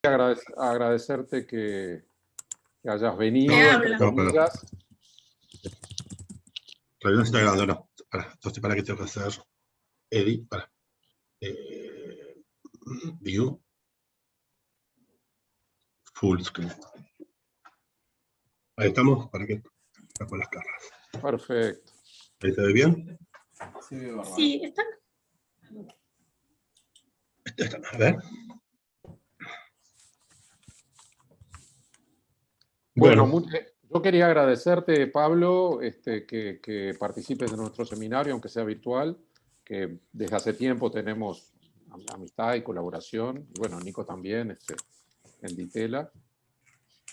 agradecerte que hayas venido, Me entre habla. comillas. Todavía no se está grabando, no. Entonces, ¿para qué tengo que hacer? Edit, para. View. Full screen. Ahí estamos, ¿para qué? Tapo las caras. Perfecto. ¿Ahí se ve bien? Sí, está. A ver. Bueno, yo quería agradecerte, Pablo, que participes de nuestro seminario, aunque sea virtual, que desde hace tiempo tenemos amistad y colaboración. Y bueno, Nico también, en Ditela.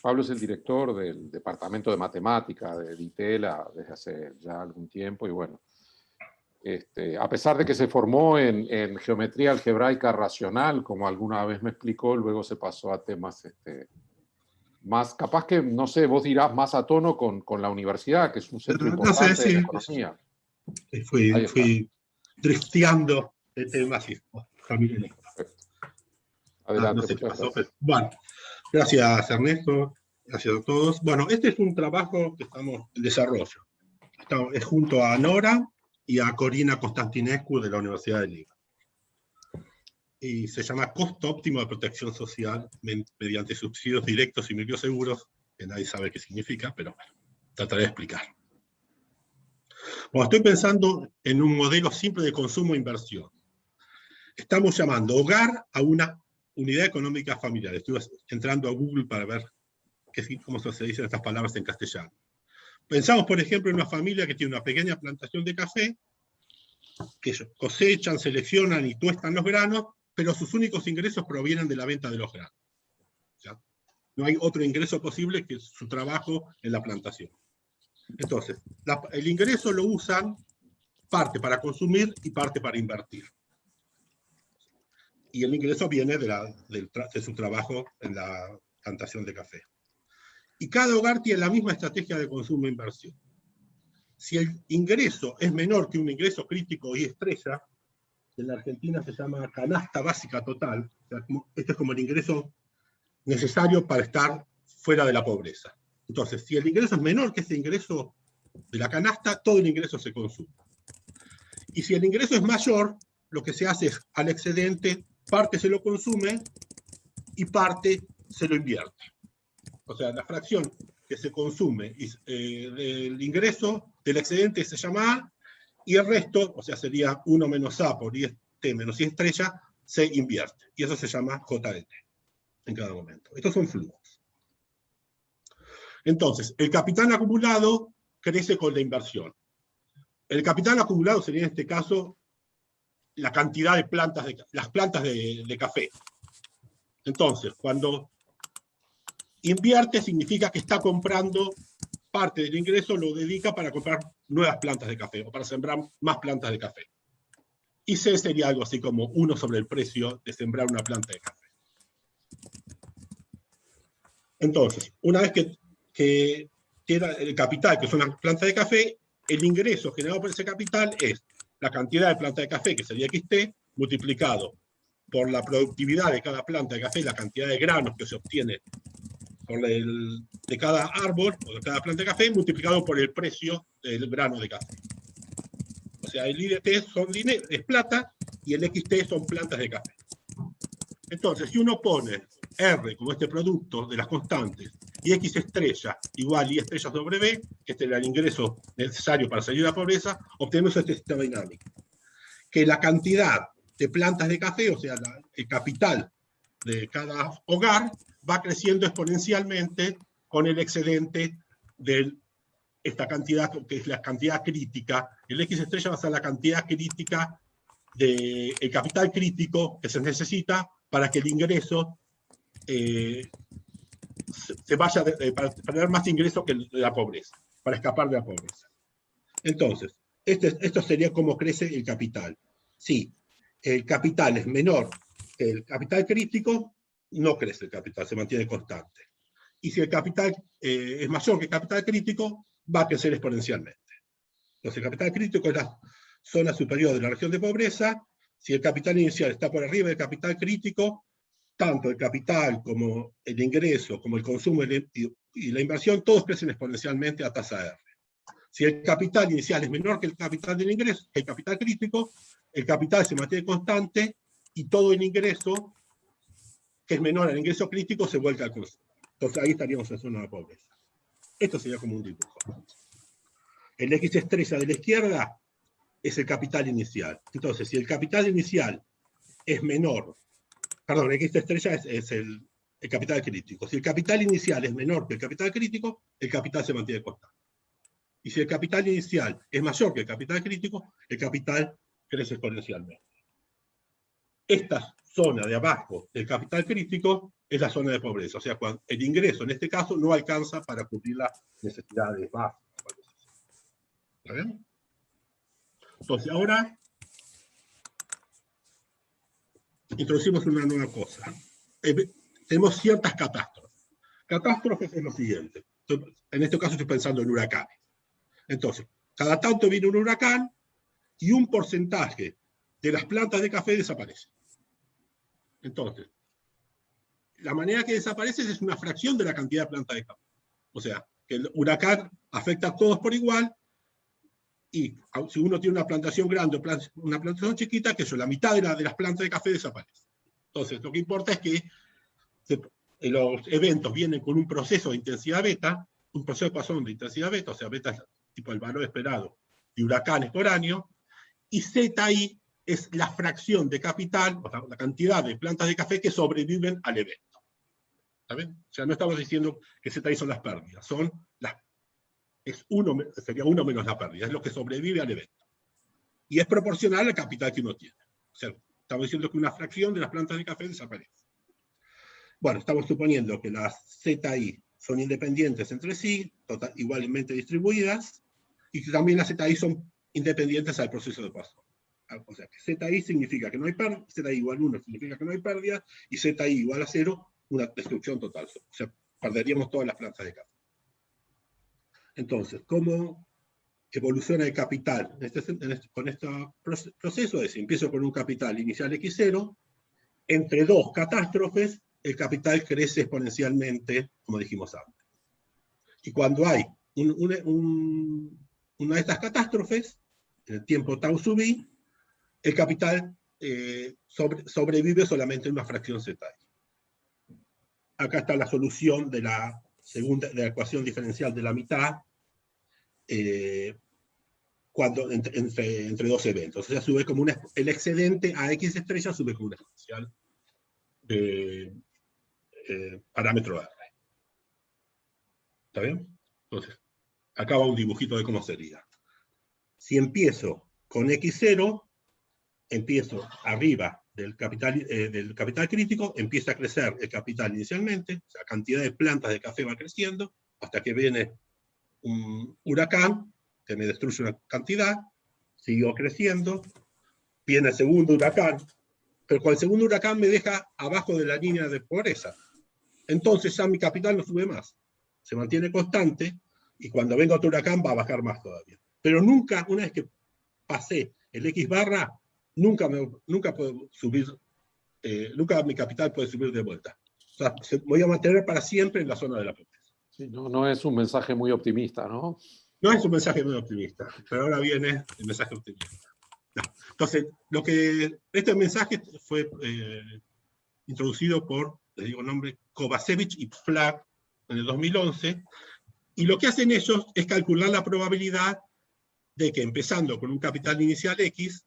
Pablo es el director del Departamento de Matemática de Ditela desde hace ya algún tiempo. Y bueno, a pesar de que se formó en geometría algebraica racional, como alguna vez me explicó, luego se pasó a temas más, capaz que, no sé, vos dirás más a tono con la universidad, que es un centro importante no sé, de la economía. Fui drifteando de temas y familia. Adelante, No sé qué muchas pasó, gracias. pero bueno. Gracias, Ernesto. Gracias a todos. Bueno, este es un trabajo que estamos en desarrollo. Es junto a Nora y a Corina Constantinescu de la Universidad de Lima. Y se llama Costo Óptimo de Protección Social mediante subsidios directos y microseguros, que nadie sabe qué significa, pero bueno, trataré de explicar. Bueno, estoy pensando en un modelo simple de consumo e inversión. Estamos llamando hogar a una unidad económica familiar. Estuve entrando a Google para ver cómo se dicen estas palabras en castellano. Pensamos, por ejemplo, en una familia que tiene una pequeña plantación de café, que ellos cosechan, seleccionan y tuestan los granos, pero sus únicos ingresos provienen de la venta de los granos. ¿Ya? No hay otro ingreso posible que su trabajo en la plantación. Entonces, el ingreso lo usan parte para consumir y parte para invertir. Y el ingreso viene de su trabajo en la plantación de café. Y cada hogar tiene la misma estrategia de consumo e inversión. Si el ingreso es menor que un ingreso crítico y estrella, en la Argentina se llama canasta básica total, o sea, este es como el ingreso necesario para estar fuera de la pobreza. Entonces, si el ingreso es menor que ese ingreso de la canasta, todo el ingreso se consume. Y si el ingreso es mayor, lo que se hace es, al excedente, parte se lo consume y parte se lo invierte. O sea, la fracción que se consume del ingreso del excedente se llama A, y el resto, o sea, sería 1 menos A por IST menos I estrella, se invierte. Y eso se llama JDT en cada momento. Estos son flujos. Entonces, el capital acumulado crece con la inversión. El capital acumulado sería en este caso la cantidad de plantas, las plantas de café. Entonces, cuando invierte significa que está comprando parte del ingreso, lo dedica para comprar nuevas plantas de café o para sembrar más plantas de café. Y C sería algo así como 1 sobre el precio de sembrar una planta de café. Entonces, una vez que tiene el capital, que es una planta de café, el ingreso generado por ese capital es la cantidad de planta de café, que sería XT, multiplicado por la productividad de cada planta de café, la cantidad de granos que se obtiene de cada árbol o de cada planta de café, multiplicado por el precio del grano de café. O sea, el IDT es plata y el XT son plantas de café. Entonces, si uno pone R como este producto de las constantes y X estrella igual Y estrella sobre B, que este era el ingreso necesario para salir de la pobreza, obtenemos este sistema dinámico. Que la cantidad de plantas de café, o sea, el capital de cada hogar, va creciendo exponencialmente con el excedente de esta cantidad, que es la cantidad crítica. El X estrella va a ser la cantidad crítica del capital crítico que se necesita para que el ingreso se vaya, para tener más ingresos que la pobreza, para escapar de la pobreza. Entonces, esto sería cómo crece el capital. Si el capital es menor que el capital crítico, no crece el capital, se mantiene constante. Y si el capital es mayor que el capital crítico, va a crecer exponencialmente. Entonces, el capital crítico es la zona superior de la región de pobreza. Si el capital inicial está por arriba del capital crítico, tanto el capital como el ingreso, como el consumo y la inversión, todos crecen exponencialmente a tasa R. Si el capital inicial es menor que el capital del ingreso, el capital crítico, el capital se mantiene constante y todo el ingreso, que es menor al ingreso crítico, se vuelca al consumo. Entonces ahí estaríamos en zona de pobreza. Esto sería como un dibujo. El X estrella de la izquierda es el capital inicial. Entonces, si el capital inicial es menor, perdón, el X estrella es el capital crítico. Si el capital inicial es menor que el capital crítico, el capital se mantiene constante. Y si el capital inicial es mayor que el capital crítico, el capital crece exponencialmente. Esta zona de abajo del capital crítico es la zona de pobreza. O sea, cuando el ingreso en este caso no alcanza para cubrir las necesidades básicas. ¿Está bien? Entonces, ahora introducimos una nueva cosa. Tenemos ciertas catástrofes. Catástrofes es lo siguiente. En este caso estoy pensando en huracanes. Entonces, cada tanto viene un huracán y un porcentaje de las plantas de café desaparece. Entonces, la manera que desaparece es una fracción de la cantidad de plantas de café. O sea, que el huracán afecta a todos por igual, y si uno tiene una plantación grande o una plantación chiquita, que eso, la mitad de las plantas de café desaparece. Entonces, lo que importa es que los eventos vienen con un proceso de intensidad beta, un proceso de pasón de intensidad beta, o sea, beta es tipo el valor esperado de huracanes por año, y ZI es la fracción de capital, o sea, la cantidad de plantas de café que sobreviven al evento. ¿Está bien? O sea, no estamos diciendo que ZI son las pérdidas, sería uno menos la pérdida, es lo que sobrevive al evento. Y es proporcional al capital que uno tiene. O sea, estamos diciendo que una fracción de las plantas de café desaparece. Bueno, estamos suponiendo que las ZI son independientes entre sí, igualmente distribuidas, y que también las ZI son independientes al proceso de paso. O sea, que ZI significa que no hay pérdida, ZI igual 1 significa que no hay pérdida, y ZI igual a 0, una destrucción total. O sea, perderíamos todas las plantas de café. Entonces, ¿cómo evoluciona el capital con este proceso? Es, empiezo con un capital inicial X0, entre dos catástrofes, el capital crece exponencialmente, como dijimos antes. Y cuando hay una de estas catástrofes, en el tiempo tau sub i, el capital sobrevive solamente en una fracción ZI. Acá está la solución de la ecuación diferencial de la mitad, entre dos eventos. O sea, sube como el excedente a X estrella sube como una exponencial de parámetro R. ¿Está bien? Entonces, acá va un dibujito de cómo sería. Si empiezo con X0, empiezo arriba del capital crítico, empieza a crecer el capital inicialmente, o sea, la cantidad de plantas de café va creciendo, hasta que viene un huracán que me destruye una cantidad, siguió creciendo, viene el segundo huracán, pero con el segundo huracán me deja abajo de la línea de pobreza. Entonces ya mi capital no sube más, se mantiene constante, y cuando venga otro huracán va a bajar más todavía. Pero nunca, una vez que pasé el X barra, nunca puedo subir, nunca mi capital puede subir de vuelta. O sea, voy a mantener para siempre en la zona de la pobreza. Sí, no es un mensaje muy optimista, ¿no? No es un mensaje muy optimista, pero ahora viene el mensaje optimista. No. Entonces, este mensaje fue introducido por, les digo el nombre, Kovacevic y Flagg en el 2011, y lo que hacen ellos es calcular la probabilidad de que empezando con un capital inicial X,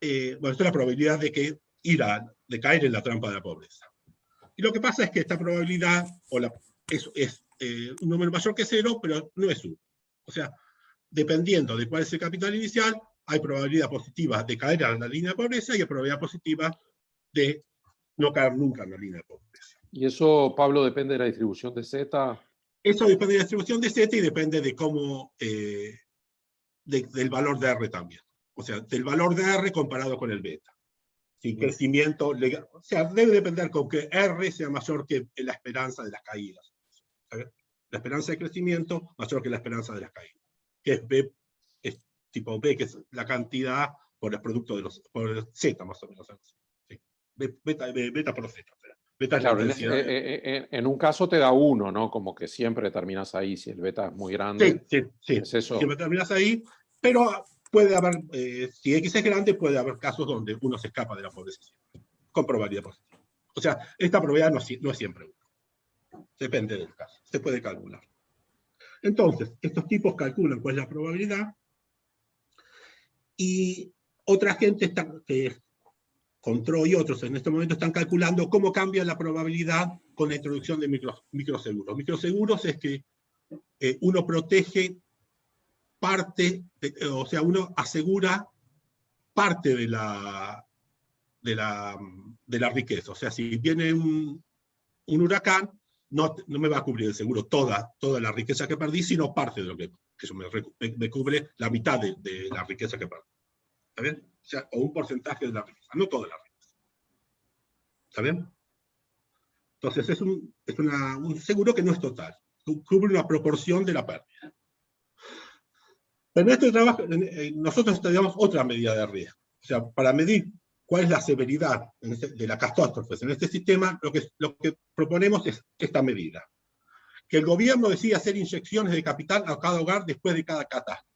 bueno, esta es la probabilidad de caer en la trampa de la pobreza. Y lo que pasa es que esta probabilidad es un número mayor que 0, pero no es 1. O sea, dependiendo de cuál es el capital inicial, hay probabilidad positiva de caer en la línea de pobreza y hay probabilidad positiva de no caer nunca en la línea de pobreza. ¿Y eso, Pablo, depende de la distribución de Z? Eso depende de la distribución de Z y depende de cómo, del valor de R también. O sea, del valor de R comparado con el beta. Si crecimiento, o sea, debe depender con que R sea mayor que la esperanza de las caídas. ¿Sabes? La esperanza de crecimiento mayor que la esperanza de las caídas. Que es B, es tipo B, que es la cantidad por el producto por Z, más o menos. ¿Sí? beta por Z. Beta es Claro, la intensidad. en un caso te da 1, ¿no? Como que siempre terminas ahí, si el beta es muy grande. Sí, es eso. siempre terminas ahí, pero puede haber, si X es grande, puede haber casos donde uno se escapa de la pobreza con probabilidad positiva. O sea, esta probabilidad no es siempre 1. Depende del caso, se puede calcular. Entonces, estos tipos calculan cuál es la probabilidad, y otra gente Control y otros en este momento están calculando cómo cambia la probabilidad con la introducción de microseguros. Microseguros es que uno protege parte, o sea, uno asegura parte de la riqueza. O sea, si viene un huracán, no me va a cubrir el seguro toda la riqueza que perdí, sino parte de lo que eso me cubre la mitad de la riqueza que perdí. ¿Está bien? O sea, o un porcentaje de la riqueza, no toda la riqueza. ¿Está bien? Entonces es un seguro que no es total, cubre una proporción de la pérdida. Pero en este trabajo, nosotros estudiamos otra medida de riesgo. O sea, para medir cuál es la severidad de la catástrofe en este sistema, lo que proponemos es esta medida. Que el gobierno decida hacer inyecciones de capital a cada hogar después de cada catástrofe,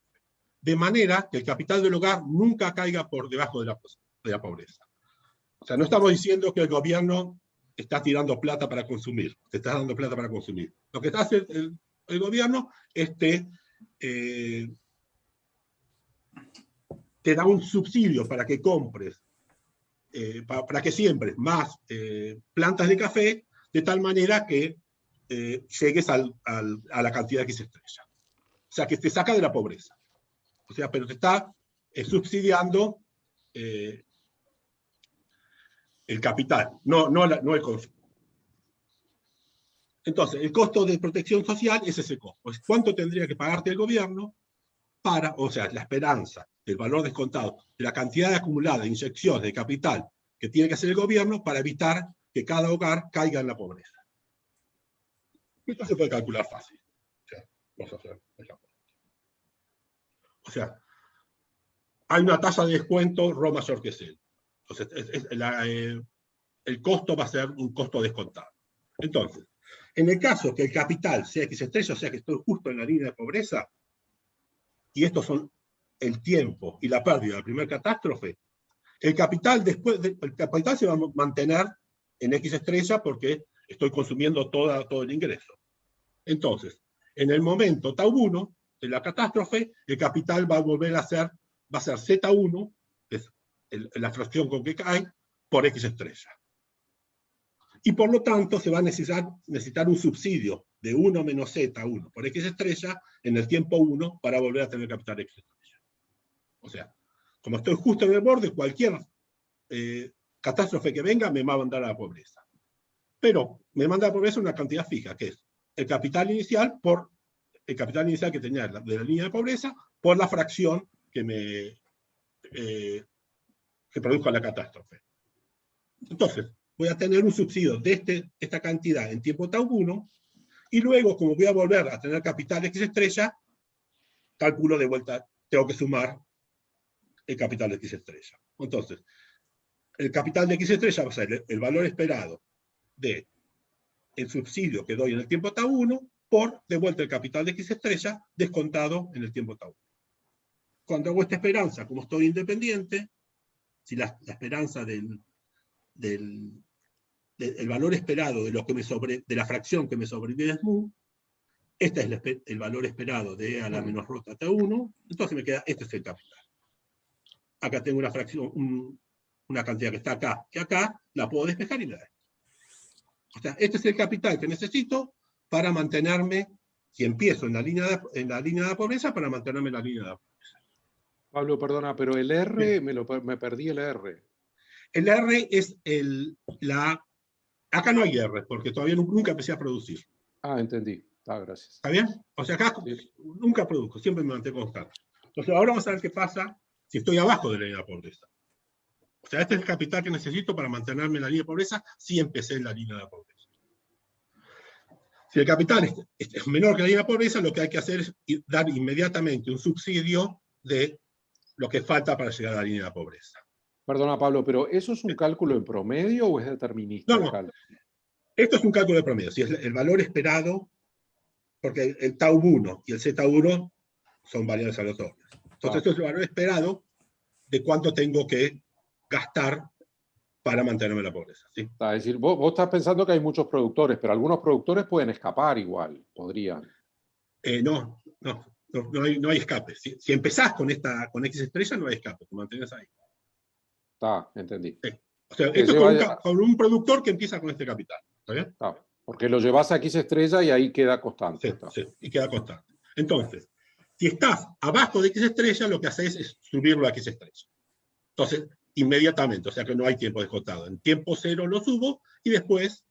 de manera que el capital del hogar nunca caiga por debajo de la pobreza. O sea, no estamos diciendo que el gobierno está tirando plata para consumir, te está dando plata para consumir. Lo que está haciendo el gobierno es te da un subsidio para que compres, para que siembres más plantas de café, de tal manera que llegues a la cantidad que se estrella. O sea, que te saca de la pobreza. O sea, pero te está subsidiando el capital, no el consumo. Entonces, el costo de protección social es ese costo. Pues, ¿cuánto tendría que pagarte el gobierno o sea, la esperanza, el valor descontado, de la cantidad acumulada de inyecciones de capital que tiene que hacer el gobierno para evitar que cada hogar caiga en la pobreza? Esto se puede calcular fácil. O sea, hay una tasa de descuento Rho mayor que 0. Entonces, el costo va a ser un costo descontado. Entonces, en el caso que el capital sea X estrella, o sea que estoy justo en la línea de pobreza, y estos son el tiempo y la pérdida de la primera catástrofe, el capital se va a mantener en X estrella porque estoy consumiendo todo el ingreso. Entonces, en el momento tau 1 de la catástrofe, el capital va a ser Z1, que es la fracción con que cae, por X estrella. Y por lo tanto se va a necesitar un subsidio de 1 menos Z1 por X estrella en el tiempo 1 para volver a tener capital X estrella. O sea, como estoy justo en el borde, cualquier catástrofe que venga me va a mandar a la pobreza. Pero me manda a la pobreza una cantidad fija, que es el capital inicial que tenía de la línea de pobreza por la fracción que produjo la catástrofe. Entonces, voy a tener un subsidio de esta cantidad en tiempo tau 1, y luego, como voy a volver a tener capital X estrella, calculo de vuelta, tengo que sumar el capital de X estrella. Entonces, el capital de X estrella va a ser el valor esperado del subsidio que doy en el tiempo tau 1 por, de vuelta, el capital de X estrella descontado en el tiempo tau 1. Cuando hago esta esperanza, como estoy independiente, si la esperanza del valor esperado de la fracción que me sobrevive es mu, este es el valor esperado de a la menos rota tau 1, entonces me queda, este es el capital. Acá tengo una fracción, una cantidad que está acá, que acá la puedo despejar y me da. O sea, este es el capital que necesito para mantenerme, si empiezo en la línea de pobreza, para mantenerme en la línea de pobreza. Pablo, perdona, pero el R, me perdí el R. El R es acá no hay R, porque todavía nunca empecé a producir. Ah, entendí. Gracias. ¿Está bien? O sea, acá nunca produzco, siempre me mantengo constante. Entonces, ahora vamos a ver qué pasa si estoy abajo de la línea de pobreza. O sea, este es el capital que necesito para mantenerme en la línea de pobreza si empecé en la línea de pobreza. Si el capital es menor que la línea de pobreza, lo que hay que hacer es dar inmediatamente un subsidio de lo que falta para llegar a la línea de pobreza. Perdona, Pablo, pero ¿eso es un cálculo en promedio o es determinista? No. Esto es un cálculo de promedio. Si es el valor esperado, porque el tau 1 y el zeta 1 son variables aleatorias. Entonces, esto es el valor esperado de cuánto tengo que gastar para mantenerme en la pobreza. ¿Sí? Es decir, vos estás pensando que hay muchos productores, pero algunos productores pueden escapar igual, podrían. No hay escape. Si empezás con X estrella, no hay escape, te mantienes ahí. Está, entendí. Sí. O sea, esto es con un productor que empieza con este capital. ¿Está bien? Está, porque lo llevas a X estrella y ahí queda constante. Sí, y queda constante. Entonces, si estás abajo de X estrella, lo que haces es subirlo a X estrella. Entonces, inmediatamente, o sea que no hay tiempo descontado. En tiempo cero lo subo y después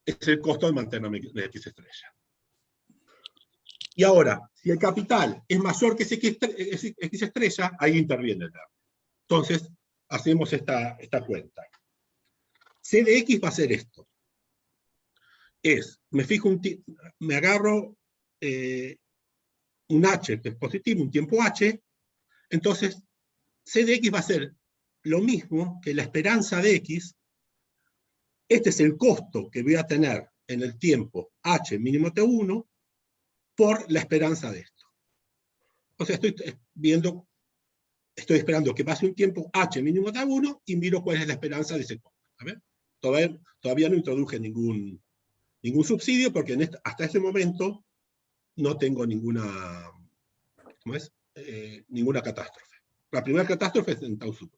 es el costo de mantenerme en X estrella. Y ahora, si el capital es mayor que X estrella, ahí interviene el verbo. Entonces, hacemos esta cuenta. C de X va a ser esto. Me agarro un H que es positivo, un tiempo H, entonces C de X va a ser lo mismo que la esperanza de X. Este es el costo que voy a tener en el tiempo H mínimo T1 por la esperanza de esto. O sea, estoy esperando que pase un tiempo H mínimo T1 y miro cuál es la esperanza de ese costo. Todavía no introduje ningún subsidio porque hasta ese momento no tengo ninguna catástrofe. La primera catástrofe es en tau sub.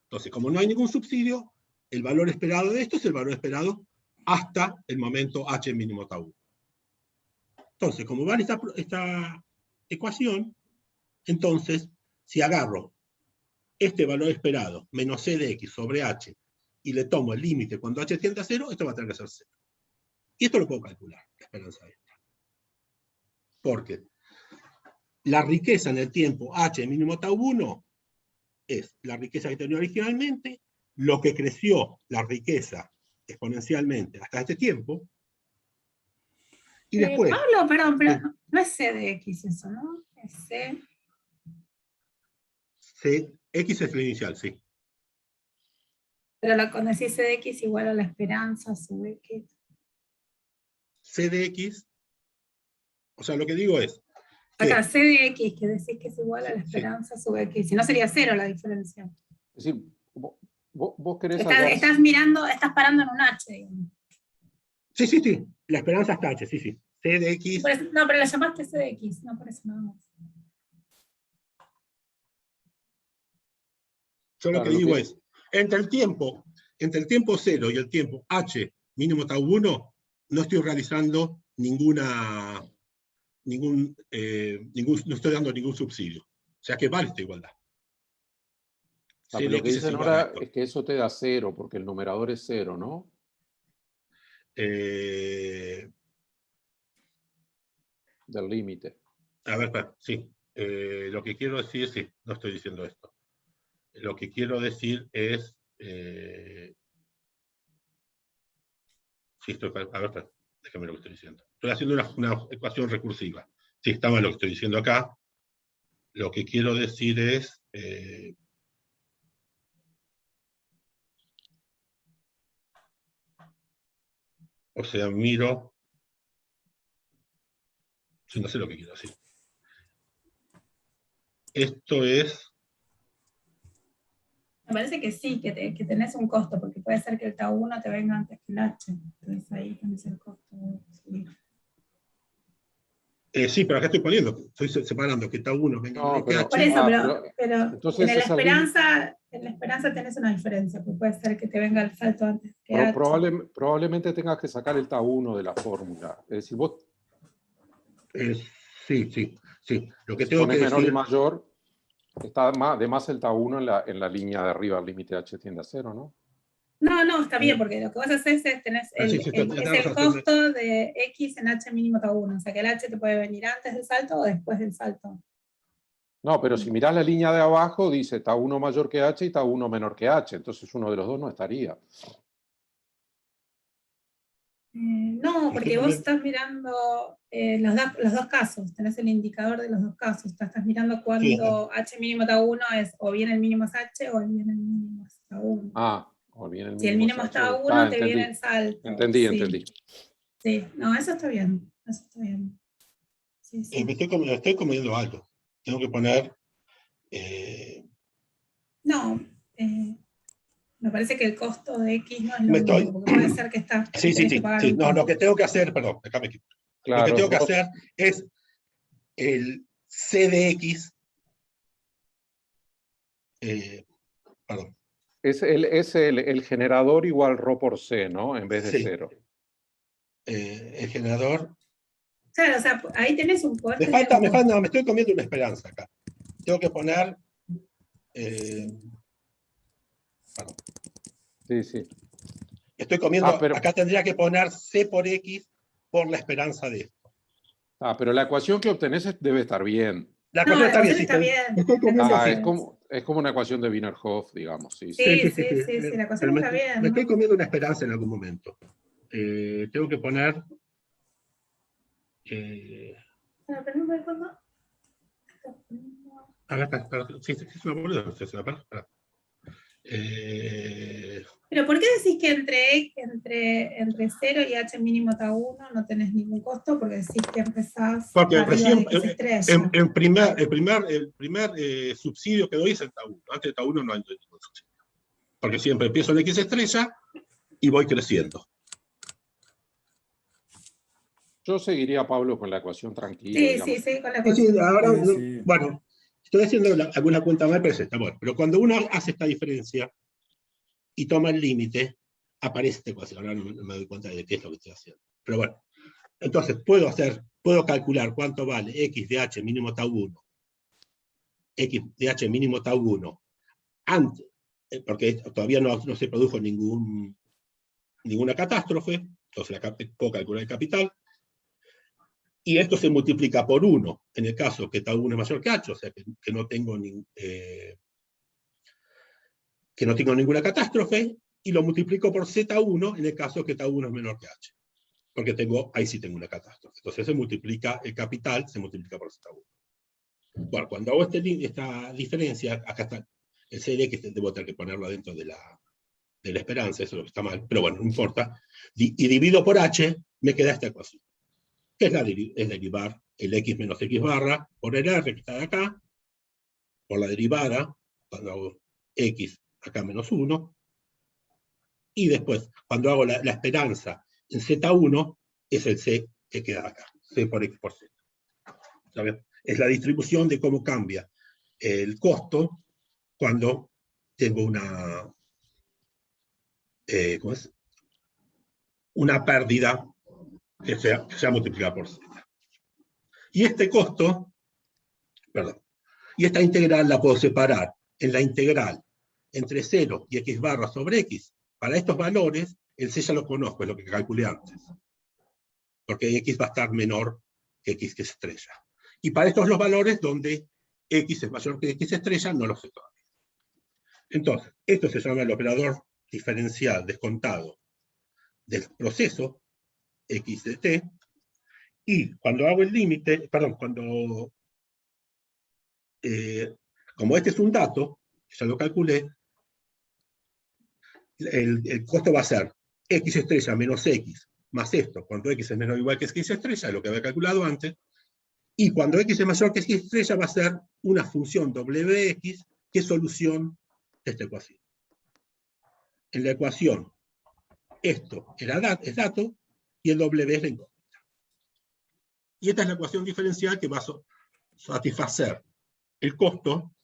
Entonces, como no hay ningún subsidio, el valor esperado de esto es el valor esperado hasta el momento H mínimo tau 1. Entonces, como va esta ecuación, entonces, si agarro este valor esperado menos C de X sobre H y le tomo el límite cuando H tiende a 0, esto va a tener que ser 0. Y esto lo puedo calcular, la esperanza de esta. Porque la riqueza en el tiempo H mínimo tau 1 es la riqueza que tenía originalmente, lo que creció la riqueza exponencialmente hasta este tiempo, y después... Pablo, perdón, pero no es C de X eso, ¿no? Es X es la inicial, sí. Pero cuando decís C de X igual a la esperanza sub X. C de X, o sea, lo que digo es... Acá, C de X, que decís que es igual a la esperanza sub X, si no sería 0 la diferencia. Es decir, vos querés estás parando en un H, digamos. Sí, la esperanza está H, sí. C de X... No, pero la llamaste C de X, no por eso nada más. Yo lo que digo es, entre el tiempo 0 y el tiempo H mínimo tau 1, no estoy realizando no estoy dando ningún subsidio. O sea que vale esta igualdad. Pero lo que dicen ahora es que eso te da 0, porque el numerador es 0, ¿no? Del límite. A ver, sí. Lo que quiero decir, sí, no estoy diciendo esto. Lo que quiero decir es... a ver, déjame lo que estoy diciendo. Estoy haciendo una ecuación recursiva. Sí, está mal lo que estoy diciendo acá. Lo que quiero decir es... o sea, miro... Sí, no sé lo que quiero decir. Esto es... Me parece que sí, que tenés un costo, porque puede ser que el tau 1 te venga antes que el H. Entonces ahí tenés el costo. Sí, pero acá estoy poniendo, estoy separando que tau 1 venga no, que H. Por eso, pero entonces en la esperanza tenés una diferencia, porque puede ser que te venga el salto antes que H. Probablemente tengas que sacar el tau 1 de la fórmula. Es decir, vos... Sí. Lo que si tengo que pones menor decir... y mayor, está de más el tau 1 en la línea de arriba, el límite H tiende a 0, ¿no? No, está bien, porque lo que vos haces es tenés el costo de X en H mínimo tau 1. O sea que el H te puede venir antes del salto o después del salto. No, pero si mirás la línea de abajo, dice tau 1 mayor que H y tau 1 menor que H. Entonces uno de los dos no estaría. No, porque vos estás mirando los dos casos, tenés el indicador de los dos casos, estás mirando cuando H mínimo tau 1 es o bien el mínimo es H o bien el mínimo es tau 1. Ah, o bien el mínimo. Si el mínimo es tau 1, te viene el salto. Entendí. Sí, no, eso está bien. Eso está bien. Sí. Me estoy comiendo algo. Tengo que poner... No, me parece que el costo de X no es lo mismo, porque puede ser que está. Sí. No, lo que tengo que hacer, perdón, déjame aquí. Claro, lo que tengo que hacer es el C de X. Perdón. Es el generador igual ρ por C, ¿no? En vez de 0. El generador. Claro, o sea, ahí tenés un costo. Me estoy comiendo una esperanza acá. Tengo que poner. Perdón. Sí. Estoy comiendo. Acá tendría que poner C por X por la esperanza de esto. Pero la ecuación que obtenés debe estar bien. La ecuación está bien. Es como una ecuación de Wiener-Hoff, digamos. Sí, la ecuación está bien. Me estoy comiendo una esperanza en algún momento. Tengo que poner... pero no me acuerdo. Sí, es una boluda. Pero ¿por qué decís que entre 0 y H mínimo tau 1 no tenés ningún costo? Porque decís que empezás porque arriba de X estrella. El primer subsidio que doy es el tau 1. Antes de tau 1 no hay ningún subsidio. Porque siempre empiezo en X estrella y voy creciendo. Yo seguiría, Pablo, con la ecuación tranquila. Sí, con la ecuación. Ahora, bueno, estoy haciendo alguna cuenta mal, pero está bueno. Pero cuando uno hace esta diferencia y toma el límite, aparece esta ecuación. Ahora no me doy cuenta de qué es lo que estoy haciendo. Pero bueno, entonces puedo calcular cuánto vale X de H mínimo tau 1. X de H mínimo tau 1. Antes, porque todavía no se produjo ninguna catástrofe, entonces puedo calcular el capital. Y esto se multiplica por 1 en el caso que tau 1 es mayor que H, o sea que no tengo ninguna catástrofe, y lo multiplico por Z1 en el caso que tau 1 es menor que H. Porque ahí sí tengo una catástrofe. Entonces el capital se multiplica por Z1. Bueno, cuando hago esta diferencia, acá está el CD, que debo tener que ponerlo adentro de la esperanza, eso es lo que está mal, pero bueno, no importa. Y divido por H, me queda esta ecuación, que es derivar el X menos X barra por el R que está de acá, por la derivada, cuando hago X acá menos 1, y después, cuando hago la esperanza en Z1, es el C que queda acá, C por X por Z. ¿Sabes? Es la distribución de cómo cambia el costo cuando tengo una pérdida que sea multiplicada por Z. Y este costo, y esta integral la puedo separar en la integral entre 0 y X barra sobre X. Para estos valores, el C ya lo conozco, es lo que calculé antes. Porque X va a estar menor que X que es estrella. Y para estos los valores donde X es mayor que X estrella, no lo sé todavía. Entonces, esto se llama el operador diferencial descontado del proceso X de t, y cuando hago el límite, como este es un dato, ya lo calculé, el costo va a ser X estrella menos X más esto, cuando X es menor o igual que X estrella, lo que había calculado antes, y cuando X es mayor que X estrella va a ser una función WX que es solución de esta ecuación. En la ecuación, esto es dato y el W es la incógnita. Y esta es la ecuación diferencial que va a satisfacer el costo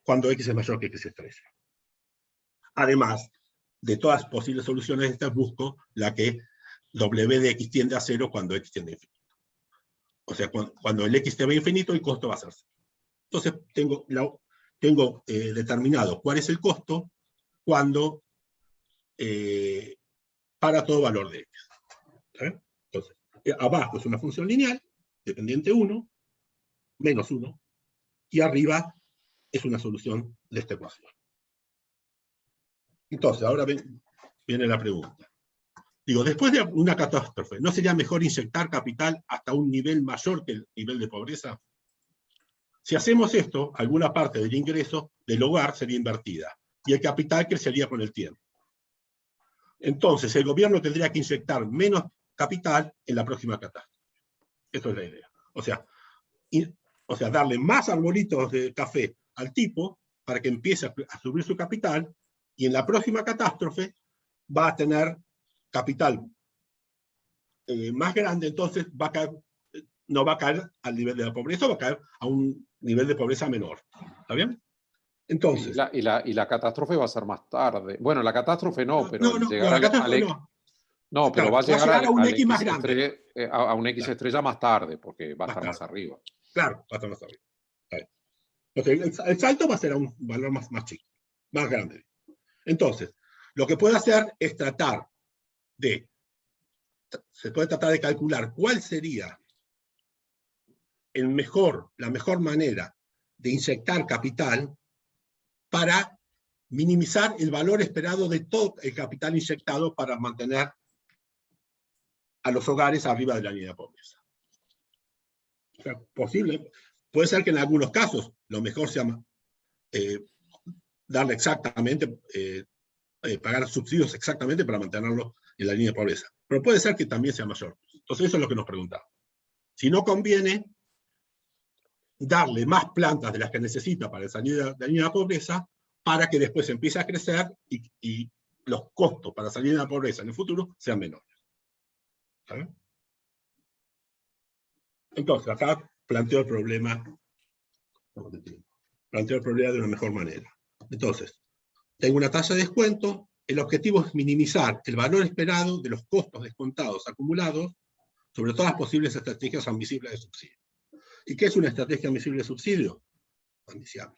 cuando X es mayor que X estrella. Además, de todas las posibles soluciones de estas, busco la que W de X tiende a 0 cuando X tiende a infinito. O sea, cuando el X tiende a infinito, el costo va a ser 0. Entonces, tengo determinado cuál es el costo cuando para todo valor de X. Entonces, abajo es una función lineal, dependiente 1, menos 1, y arriba es una solución de esta ecuación. Entonces, ahora viene la pregunta. Digo, después de una catástrofe, ¿no sería mejor inyectar capital hasta un nivel mayor que el nivel de pobreza? Si hacemos esto, alguna parte del ingreso del hogar sería invertida y el capital crecería con el tiempo. Entonces, el gobierno tendría que inyectar menos capital en la próxima catástrofe. Eso es la idea. O sea, darle más arbolitos de café al tipo para que empiece a subir su capital y en la próxima catástrofe va a tener capital más grande, entonces va a caer, no va a caer al nivel de la pobreza, va a caer a un nivel de pobreza menor. ¿Está bien? Entonces. Y la catástrofe va a ser más tarde. Bueno, la catástrofe no, pero No, llegar la catástrofe no. No, pero Claro, va a llegar a un al X más X grande. a un X Claro. estrella más tarde, porque va a Más estar más tarde. arriba. Claro, va a estar más arriba. Entonces, el salto va a ser a un valor más chico, más grande. Entonces, lo que puede hacer es se puede tratar de calcular cuál sería la mejor manera de inyectar capital para minimizar el valor esperado de todo el capital inyectado para mantener a los hogares arriba de la línea de pobreza. O sea, puede ser que en algunos casos lo mejor sea darle exactamente, pagar subsidios exactamente para mantenerlo en la línea de pobreza. Pero puede ser que también sea mayor. Entonces eso es lo que nos preguntamos. Si no conviene darle más plantas de las que necesita para salir de la línea de pobreza, para que después empiece a crecer y los costos para salir de la pobreza en el futuro sean menores. ¿Saben? Entonces, acá planteo el problema de una mejor manera. Entonces, tengo una tasa de descuento, el objetivo es minimizar el valor esperado de los costos descontados acumulados sobre todas las posibles estrategias admisibles de subsidio. ¿Y qué es una estrategia admisible de subsidio? Admisible.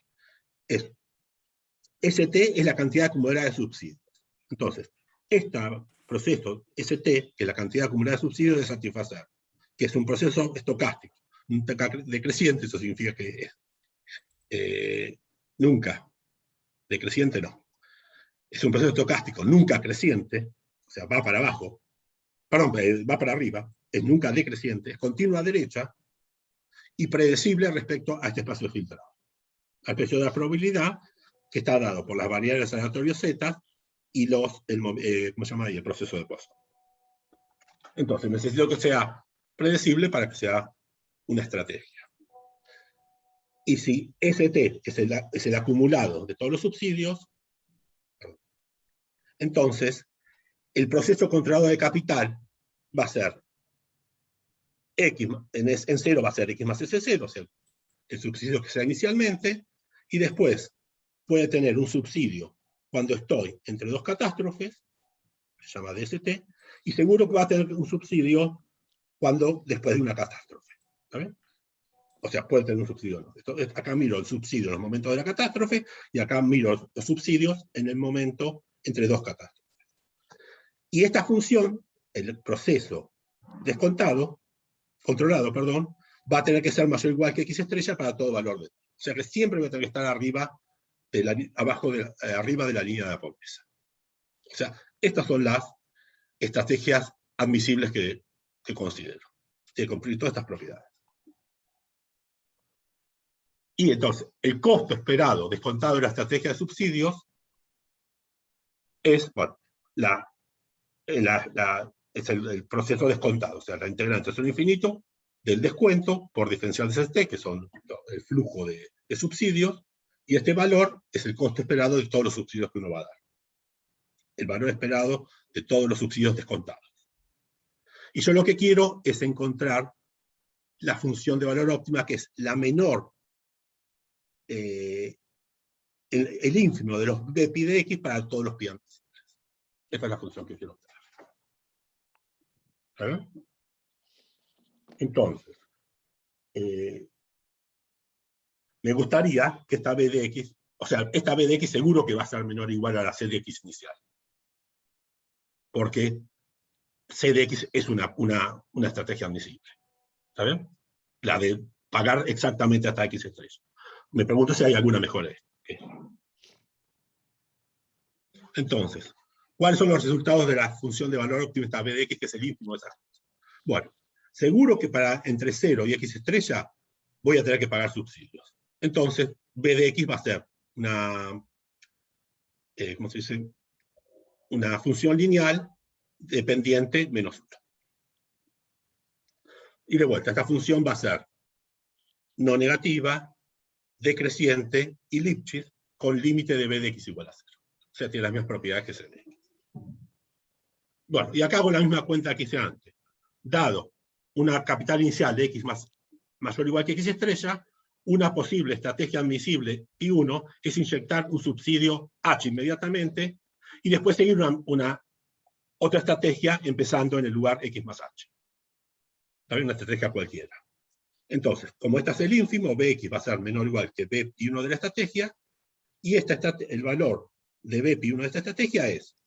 ST es la cantidad acumulada de subsidios. Entonces, este proceso ST, que es la cantidad acumulada de subsidios, de satisfacer, que es un proceso estocástico, decreciente, eso significa que nunca, decreciente no. Es un proceso estocástico, nunca creciente, o sea, va para abajo, perdón, va para arriba, es nunca decreciente, es continua derecha y predecible respecto a este espacio filtrado. Al precio de la probabilidad, que está dado por las variables aleatorias Z y ¿cómo se llama ahí? El proceso de Poisson. Entonces, necesito que sea predecible para que sea una estrategia. Y si ST es el acumulado de todos los subsidios, entonces el proceso controlado de capital va a ser X, en cero va a ser X más S0, o sea, el subsidio que sea inicialmente, y después puede tener un subsidio cuando estoy entre dos catástrofes, se llama DST, y seguro que va a tener un subsidio después de una catástrofe. ¿Saben? O sea, puede tener un subsidio o no. Entonces, acá miro el subsidio en los momentos de la catástrofe, y acá miro los subsidios en el momento entre dos catástrofes. Y esta función, el proceso controlado, va a tener que ser mayor o igual que X estrella para todo valor de. O sea que siempre va a tener que estar arriba de la línea de la pobreza. O sea, estas son las estrategias admisibles que considero. De cumplir todas estas propiedades. Y entonces, el costo esperado descontado de la estrategia de subsidios es, bueno, es el proceso descontado, o sea, la integrante es un infinito del descuento por diferencial de ST, que son el flujo de subsidios, y este valor es el costo esperado de todos los subsidios que uno va a dar. El valor esperado de todos los subsidios descontados. Y yo lo que quiero es encontrar la función de valor óptima, que es la menor, el ínfimo de los pi de X para todos los pi antes. Esa es la función que quiero obtener. ¿Sabes? Entonces, me gustaría que esta B de X, o sea, esta B de X seguro que va a ser menor o igual a la C de X inicial. Porque C de X es una estrategia admisible. ¿Está bien? La de pagar exactamente hasta X estrella. Me pregunto si hay alguna mejora. Entonces, ¿Cuáles son los resultados de la función de valor óptimo, esta B de X, que es el ínfimo de esas cosas? Bueno, seguro que para entre 0 y X estrella voy a tener que pagar subsidios. Entonces, B de X va a ser una, ¿cómo se dice? Una función lineal dependiente menos 1. Y de vuelta, esta función va a ser no negativa, decreciente y Lipschitz con límite de B de X igual a 0. O sea, tiene las mismas propiedades que C de X. Bueno, y acá hago la misma cuenta que hice antes. Dado una capital inicial de X mayor o igual que X estrella, una posible estrategia admisible Pi1 es inyectar un subsidio H inmediatamente y después seguir otra estrategia empezando en el lugar X más H. También una estrategia cualquiera. Entonces, como este es el ínfimo, Bx va a ser menor o igual que B Pi1 de la estrategia, y el valor de B Pi1 de esta estrategia es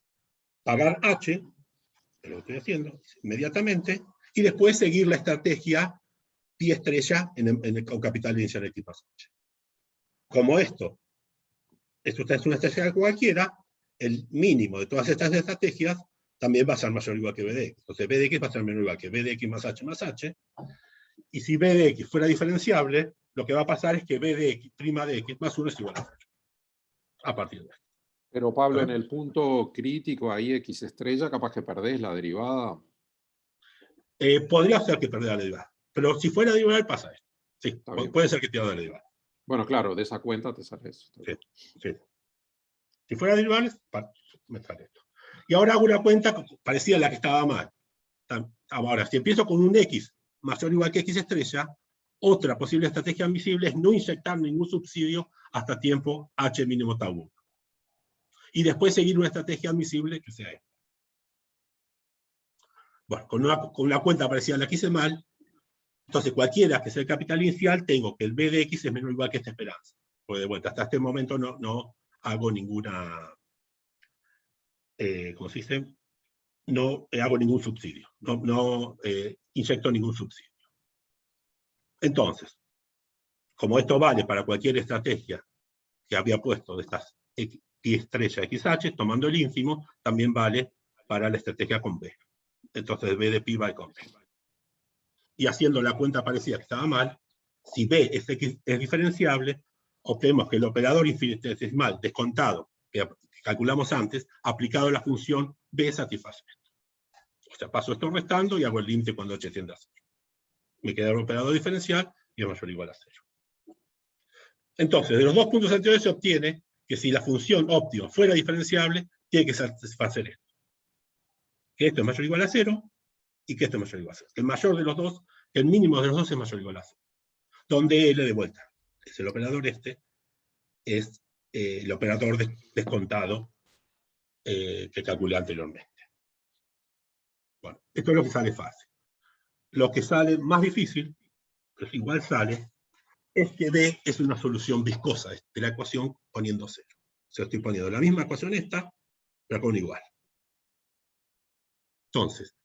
pagar H, que es lo que estoy haciendo, inmediatamente, y después seguir la estrategia Pi estrella con capital inicial X más H. Como esto es una estrategia cualquiera, el mínimo de todas estas estrategias también va a ser mayor o igual que B de X. Entonces B de X va a ser menor o igual que B de X más H, y si B de X fuera diferenciable, lo que va a pasar es que B de X, prima de X, más 1 es igual a 0. A partir de esto. Pero Pablo, en el punto crítico, ahí X estrella, capaz que perdés la derivada. Podría ser que perdiera la derivada. Pero si fuera derivada, pasa esto. Sí, puede ser que pierda la derivada. Bueno, claro, de esa cuenta te sale eso. Sí. Si fuera derivada, me sale esto. Y ahora hago una cuenta parecida a la que estaba mal. Ahora, si empiezo con un X mayor o igual que X estrella, otra posible estrategia admisible es no inyectar ningún subsidio hasta tiempo H mínimo tau 1. Y después seguir una estrategia admisible que sea esta. Bueno, con una cuenta parecida a la que hice mal, entonces cualquiera que sea el capital inicial, tengo que el B de X es menor o igual que esta esperanza. Porque de vuelta, hasta este momento no hago ninguna, ¿cómo se dice? No hago ningún subsidio. No inyecto ningún subsidio. Entonces, como esto vale para cualquier estrategia que había puesto de estas Pi estrella XH, tomando el ínfimo, también vale para la estrategia con B. Entonces B de Pi va con B. Y haciendo la cuenta parecida que estaba mal, si B es diferenciable, obtenemos que el operador infinitesimal descontado que calculamos antes, aplicado a la función B, satisface esto. O sea, paso esto restando y hago el límite cuando H tiende a 0. Me queda el operador diferencial y es mayor o igual a 0. Entonces, de los dos puntos anteriores se obtiene que si la función óptima fuera diferenciable, tiene que satisfacer esto. Que esto es mayor o igual a 0 y que esto es mayor o igual a 0. El mayor de los dos, el mínimo de los dos es mayor o igual a 0. Donde L de vuelta es el operador es el operador descontado que calculé anteriormente. Bueno, esto es lo que sale fácil. Lo que sale más difícil, pero igual sale, es que B es una solución viscosa de la ecuación poniendo 0. O sea, estoy poniendo la misma ecuación esta, pero con igual. Entonces,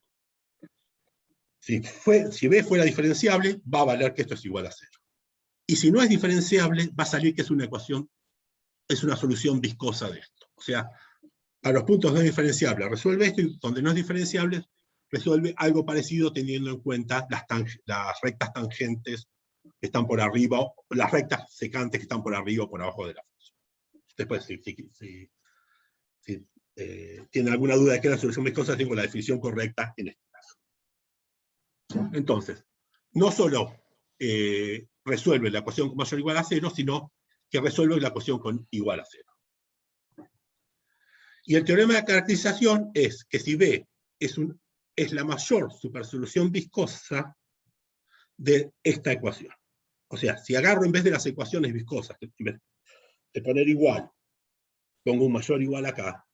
si B fuera diferenciable, va a valer que esto es igual a 0. Y si no es diferenciable, va a salir que es una ecuación, es una solución viscosa de esto. O sea, a los puntos no diferenciables resuelve esto, y donde no es diferenciable, resuelve algo parecido teniendo en cuenta las rectas tangentes que están por arriba, o las rectas secantes que están por arriba o por abajo de la función. Después, si tienen alguna duda de qué es la solución viscosa, tengo la definición correcta en este caso. Entonces, no solo resuelve la ecuación con mayor o igual a 0, sino que resuelve la ecuación con igual a 0. Y el teorema de caracterización es que si B es la mayor supersolución viscosa de esta ecuación. O sea, si agarro en vez de las ecuaciones viscosas, en vez de poner igual, pongo un mayor igual acá,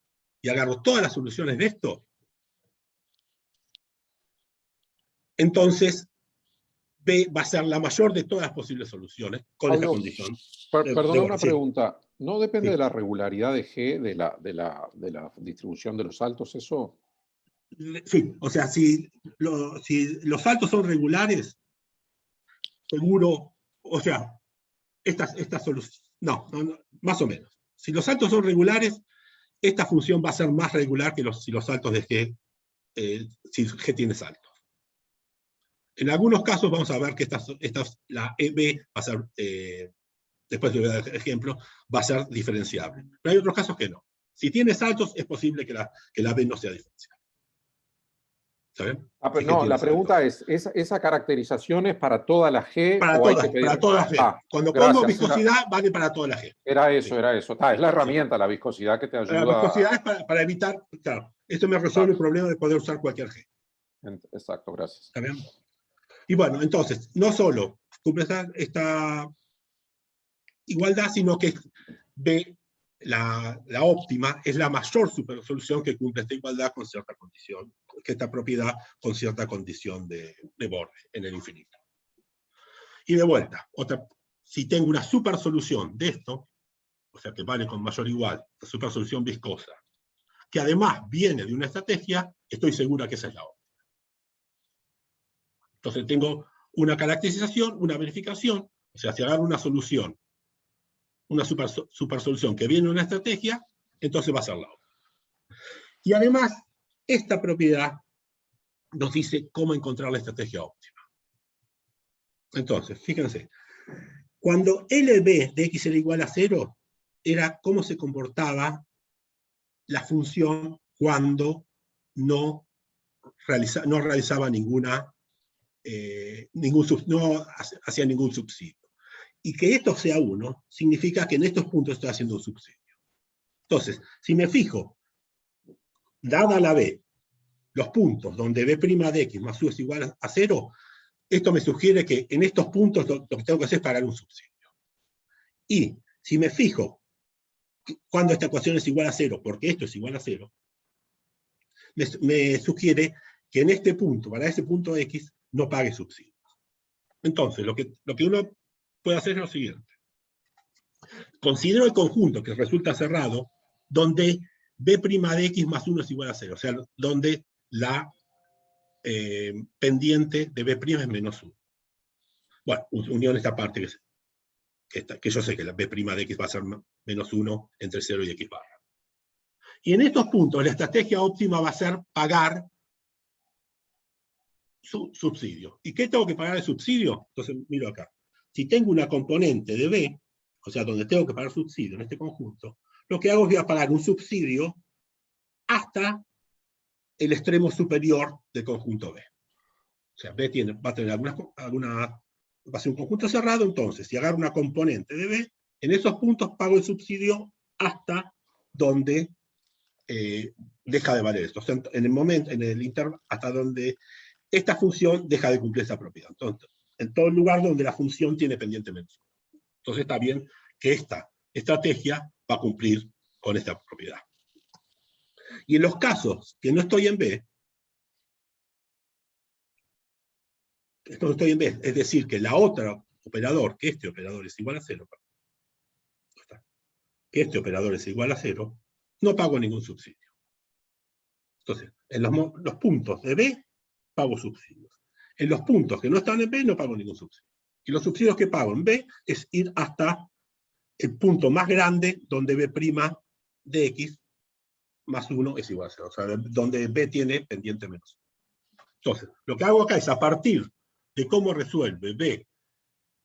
y agarro todas las soluciones de esto, entonces B va a ser la mayor de todas las posibles soluciones, con esta condición. Perdona una pregunta. ¿No depende Sí. de la regularidad de G, de la distribución de los saltos, eso? Sí, o sea, si los saltos son regulares, seguro, o sea, estas soluciones, no, más o menos. Si los saltos son regulares, esta función va a ser más regular que si los saltos de G, si G tiene saltos. En algunos casos vamos a ver que la EB va a ser, después de dar ejemplo, va a ser diferenciable. Pero hay otros casos que no. Si tiene saltos, es posible que la B no sea diferenciable. ¿Saben? Pero no, la pregunta es, ¿esa caracterización es para toda la G? Para o todas, hay que pedir... para todas las G. Cuando pongo viscosidad, vale para toda la G. Era eso. Es la herramienta, la viscosidad que te ayuda. La viscosidad es para evitar, claro, esto me resuelve el problema de poder usar cualquier G. Exacto, gracias. ¿Está bien? Y bueno, entonces, no solo cumple esta igualdad, sino que B, la óptima, es la mayor supersolución que cumple esta igualdad con cierta condición, que esta propiedad con cierta condición de borde en el infinito. Y de vuelta, si tengo una supersolución de esto, o sea que vale con mayor o igual, la supersolución viscosa, que además viene de una estrategia, estoy segura que esa es la óptima. Entonces tengo una caracterización, una verificación, o sea, si agarro una solución, una supersolución que viene de una estrategia, entonces va a ser la óptima. Y además, esta propiedad nos dice cómo encontrar la estrategia óptima. Entonces, fíjense, cuando LB de x era igual a 0, era cómo se comportaba la función cuando no realizaba no hacía ningún subsidio. Y que esto sea 1, significa que en estos puntos estoy haciendo un subsidio. Entonces, si me fijo, dada la B, los puntos donde B' de x más u es igual a 0, esto me sugiere que en estos puntos lo que tengo que hacer es pagar un subsidio. Y si me fijo cuando esta ecuación es igual a 0, porque esto es igual a 0, me sugiere que en este punto, para ese punto x, no pague subsidios. Entonces, lo que uno puede hacer es lo siguiente. Considero el conjunto que resulta cerrado, donde B' de x más 1 es igual a 0, o sea, donde la pendiente de B' es menos 1. Bueno, unión esta parte que yo sé que la B' de x va a ser menos 1 entre 0 y x barra. Y en estos puntos la estrategia óptima va a ser pagar su subsidio. ¿Y qué tengo que pagar de subsidio? Entonces miro acá. Si tengo una componente de B, o sea, donde tengo que pagar subsidio en este conjunto, lo que hago es voy a pagar un subsidio hasta el extremo superior del conjunto B. O sea, B va a tener va a ser un conjunto cerrado, entonces, si agarro una componente de B, en esos puntos pago el subsidio hasta donde deja de valer esto. O sea, en el momento, hasta donde esta función deja de cumplir esa propiedad. Entonces, en todo lugar donde la función tiene pendiente menos 1. Entonces está bien que esta estrategia va a cumplir con esta propiedad. Y en los casos que no estoy en B, es decir, que la otra operador, que este operador es igual a 0, que este operador es igual a 0, no pago ningún subsidio. Entonces, en los puntos de B, pago subsidios. En los puntos que no están en B, no pago ningún subsidio. Y los subsidios que pago en B es ir hasta el punto más grande donde B' de x más 1 es igual a 0. O sea, donde B tiene pendiente menos 1. Entonces, lo que hago acá es, a partir de cómo resuelve B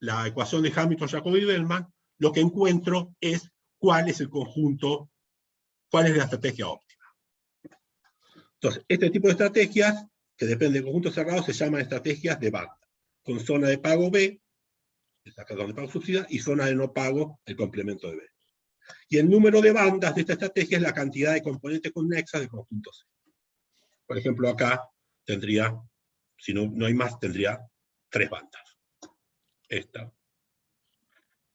la ecuación de Hamilton, Jacobi y Bellman, lo que encuentro es cuál es el conjunto, cuál es la estrategia óptima. Entonces, este tipo de estrategias, que dependen del conjunto cerrado, se llaman estrategias de banda, con zona de pago B, es acá donde pago subsidio, y zona de no pago, el complemento de B. Y el número de bandas de esta estrategia es la cantidad de componentes conexas del conjunto C. Por ejemplo, acá tendría, si no hay más, tendría 3 bandas. Esta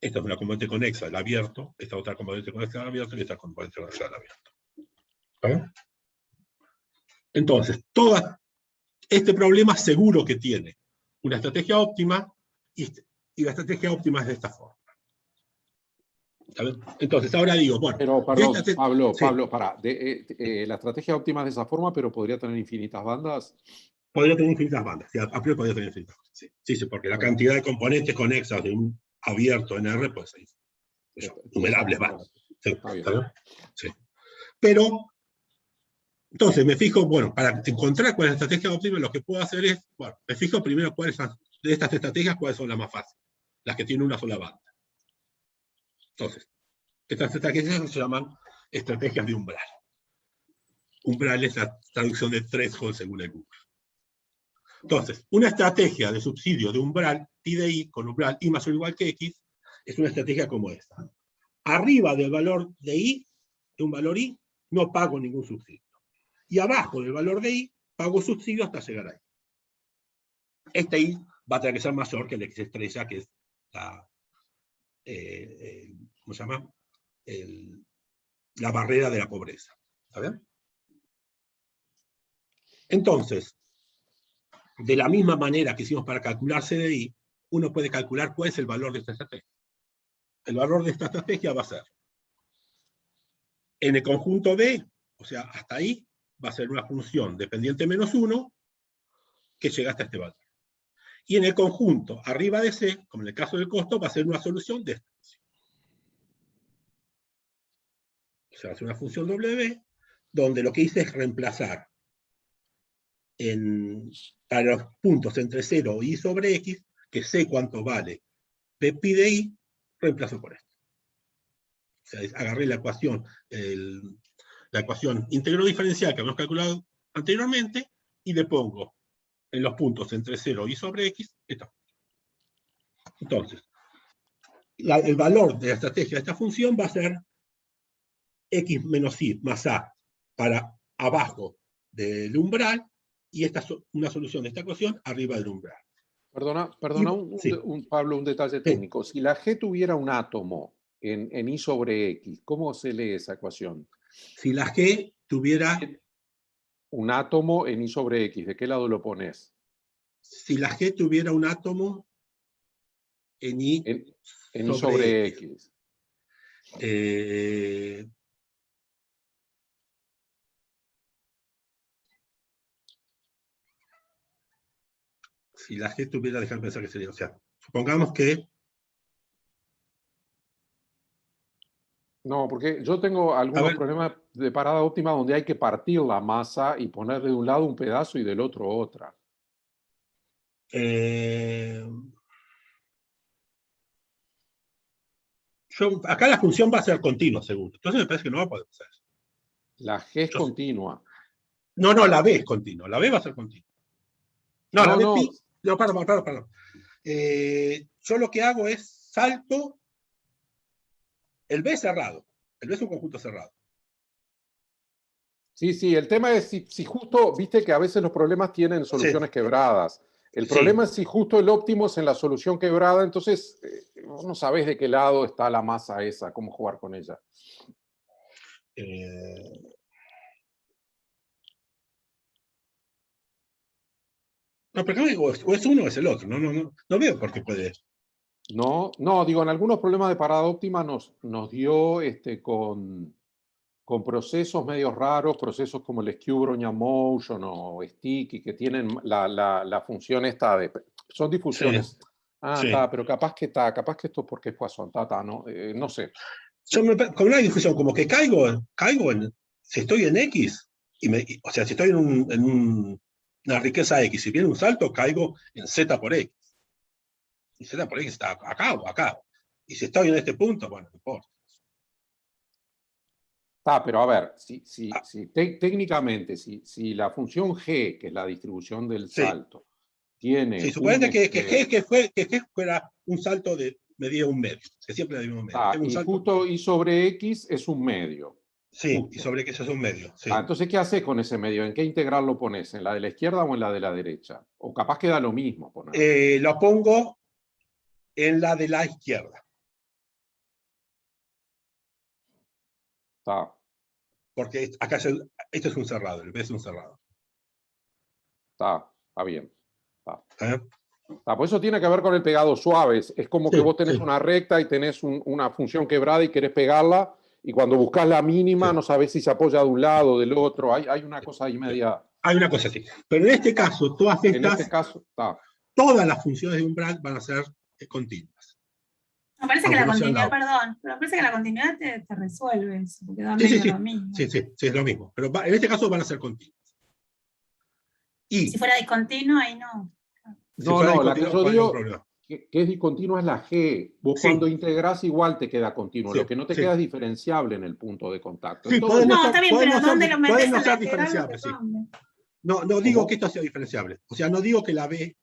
es una componente conexa del abierto, esta otra componente conexa del abierto y esta componente conexa del abierto. ¿Vale? Entonces, este problema seguro que tiene una estrategia óptima y la estrategia óptima es de esta forma. ¿Saben? Entonces, ahora digo, bueno... Pero, perdón, sí. Pablo, pará. La estrategia óptima es de esa forma, pero podría tener infinitas bandas. Podría tener infinitas bandas. Sí, a priori podría tener infinitas bandas. Sí, porque la cantidad de componentes conexas de un abierto en R puede ser innumerables bandas. Sí, ¿sí? Pero, entonces me fijo, bueno, para encontrar cuál es la estrategia óptima, lo que puedo hacer es, bueno, me fijo primero cuáles son, de estas estrategias, cuáles son las más fáciles, las que tienen una sola banda. Entonces, estas estrategias se llaman estrategias de umbral. Umbral es la traducción de threshold según el Google. Entonces, una estrategia de subsidio de umbral, I de I, con umbral I mayor o igual que X, es una estrategia como esta. Arriba del valor de I, de un valor I, no pago ningún subsidio. Y abajo del valor de I, pago subsidio hasta llegar ahí. Este I va a tener que ser mayor que el X estrella, que es la, ¿cómo se llama? La barrera de la pobreza. ¿Está bien? Entonces, de la misma manera que hicimos para calcular CDI, uno puede calcular cuál es el valor de esta estrategia. El valor de esta estrategia va a ser, en el conjunto D, o sea, hasta ahí, va a ser una función dependiente menos 1 que llega hasta este valor. Y en el conjunto arriba de C, como en el caso del costo, va a ser una solución de esta función. O sea, va a ser una función W, donde lo que hice es reemplazar para los puntos entre 0 y I sobre X, que sé cuánto vale P pi de I, reemplazo por esto. O sea, agarré la ecuación íntegro diferencial que habíamos calculado anteriormente y le pongo en los puntos entre 0 y I sobre X esta. Entonces, el valor de la estrategia de esta función va a ser X menos Y más A para abajo del umbral, y esta es una solución de esta ecuación arriba del umbral. Perdona, sí. Pablo, un detalle técnico. Si la G tuviera un átomo en I sobre X, ¿cómo se lee esa ecuación? Si la G tuviera un átomo en I sobre X, ¿de qué lado lo pones? Si la G tuviera un átomo en I sobre X. Si la G tuviera, déjame pensar que sería, o sea, supongamos que... No, porque yo tengo algunos problemas de parada óptima donde hay que partir la masa y poner de un lado un pedazo y del otro otra. Acá la función va a ser continua, según. Entonces me parece que no va a poder ser. La G es continua. No, la B es continua. La B va a ser continua. No, la B pi... No, perdón. Yo lo que hago es salto el B cerrado. El B es un conjunto cerrado. Sí, el tema es si justo, viste que a veces los problemas tienen soluciones quebradas. El problema es si justo el óptimo es en la solución quebrada, entonces vos no sabés de qué lado está la masa esa, cómo jugar con ella. No, pero digo, o es uno o es el otro. No veo por qué puede. No, digo, en algunos problemas de parada óptima nos dio con procesos medio raros, procesos como el Skew-Bronya Motion o Sticky, que tienen la función esta de... Son difusiones. Pero capaz que esto porque es Poisson, no sé. Con una difusión, como que caigo si estoy en X, o sea, si estoy en una riqueza X, si viene un salto, caigo en Z por X. Y Z por X está acá o acá. Y si estoy en este punto, bueno, no importa. Pero a ver, técnicamente, si la función G, que es la distribución del salto, tiene... Sí, suponete que G fuera un salto de medida un medio, que siempre le dimos un medio. Y justo Y sobre X es un medio. Sí, justo. Y sobre X es un medio. Sí. Entonces, ¿qué haces con ese medio? ¿En qué integral lo pones? ¿En la de la izquierda o en la de la derecha? O capaz queda lo mismo. Lo pongo en la de la izquierda. Porque acá esto es un cerrado, el B es un cerrado. Está bien. Pues eso tiene que ver con el pegado suave. Es como que vos tenés una recta y tenés una función quebrada y querés pegarla, y cuando buscas la mínima no sabés si se apoya de un lado o del otro. Hay una cosa ahí media... Hay una cosa así. Pero en este caso, todas las funciones de umbral van a ser continuas. Me parece que aunque la no sea continuidad, la- perdón, pero me parece que la continuidad te resuelve eso, porque da Sí, sí, medio sí. lo mismo. Sí, sí, sí, es lo mismo. Pero en este caso van a ser continuos. Si Y fuera discontinuo, ahí no. si No, fuera no, la que discontinuo, yo ¿cuál es el digo problema? que es discontinua es la G. Vos Sí. cuando integrás igual te queda continuo. Sí, Lo que no te sí. queda es diferenciable en el punto de contacto. En Sí, todo el- No, está bien, pero ¿dónde lo metes pueden no en la ser integral? No te diferenciables, sí. cambia. No digo ¿Cómo? que esto sea diferenciable. O sea, no digo que la B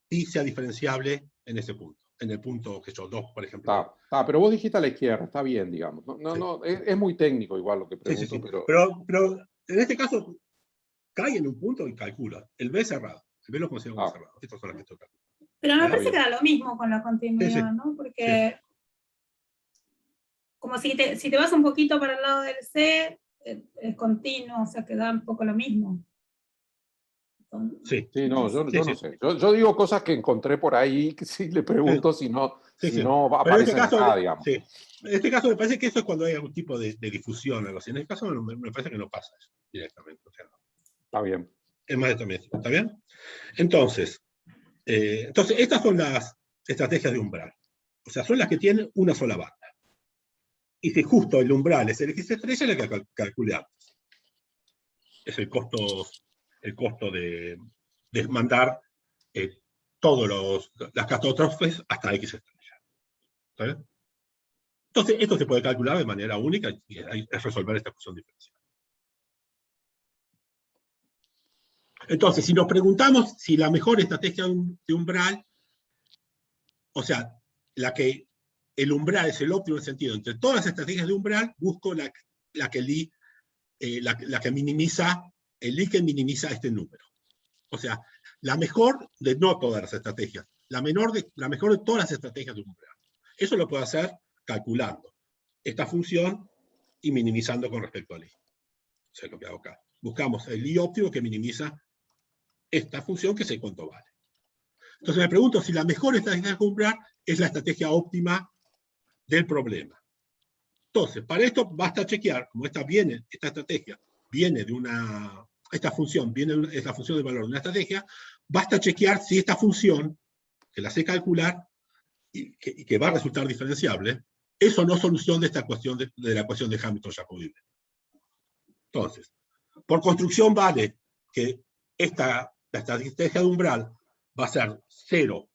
sí sea diferenciable en ese punto. En el punto que yo, 2, por ejemplo. Pero vos dijiste a la izquierda, está bien, digamos. No, no, Sí. no, es muy técnico igual lo que Sí, pregunto, sí, sí. pero Pero en este caso, cae en un punto y calcula. El B cerrado. El B lo considero como cerrado. Estas son las que estoy calculando. Pero me ¿Está parece que bien. da lo mismo con la Sí, continuidad, sí. ¿no? Porque como si te vas un poquito para el lado del C, es continuo, o sea que da un poco lo mismo. Sí, Sí, no, yo sí, no sí. sé. Yo digo cosas que encontré por ahí, que sí le pregunto si Sí, sí. no Pero en este aparecen caso, acá, digamos. sí. En este caso me parece que eso es cuando hay algún tipo de difusión o algo así. En este caso me parece que no pasa eso directamente. O sea, Está bien. es más determinación. ¿Está bien? Entonces, estas son las estrategias de umbral. O sea, son las que tienen una sola banda. Y si justo el umbral es el X estrella, es el que calculé antes. Es el costo de mandar todas las catástrofes hasta X estrella. ¿Está bien? Entonces, esto se puede calcular de manera única y es resolver esta ecuación diferencial. Entonces, si nos preguntamos si la mejor estrategia de umbral, o sea, el umbral es el óptimo en el sentido, entre todas las estrategias de umbral, busco la que minimiza, el I que minimiza este número. O sea, la mejor de no todas las estrategias, la mejor de todas las estrategias de umbral. Eso lo puedo hacer calculando esta función y minimizando con respecto al I. O sea, lo que hago acá. Buscamos el I óptimo que minimiza esta función que sé cuánto vale. Entonces me pregunto si la mejor estrategia de umbral es la estrategia óptima del problema. Entonces, para esto basta chequear, como esta estrategia viene de esta función es la función de valor de una estrategia, basta chequear si esta función, que la sé calcular y que va a resultar diferenciable, es o no solución de esta ecuación de la ecuación de Hamilton-Jacobi. Entonces, por construcción vale que la estrategia de umbral va a ser 0,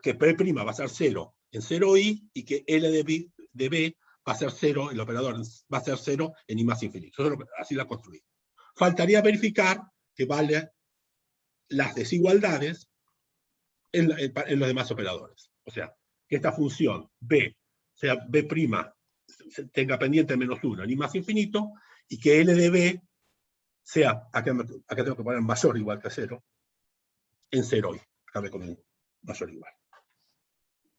que P' va a ser 0 en 0i y que L de B va a ser 0, el operador va a ser 0 en I más infinito. Así la construí. Faltaría verificar que vale las desigualdades en los demás operadores. O sea, que esta función B, sea B', tenga pendiente menos 1 en I más infinito, y que L de B sea, acá tengo que poner mayor o igual que 0, en 0i. Acá me ponen mayor o igual.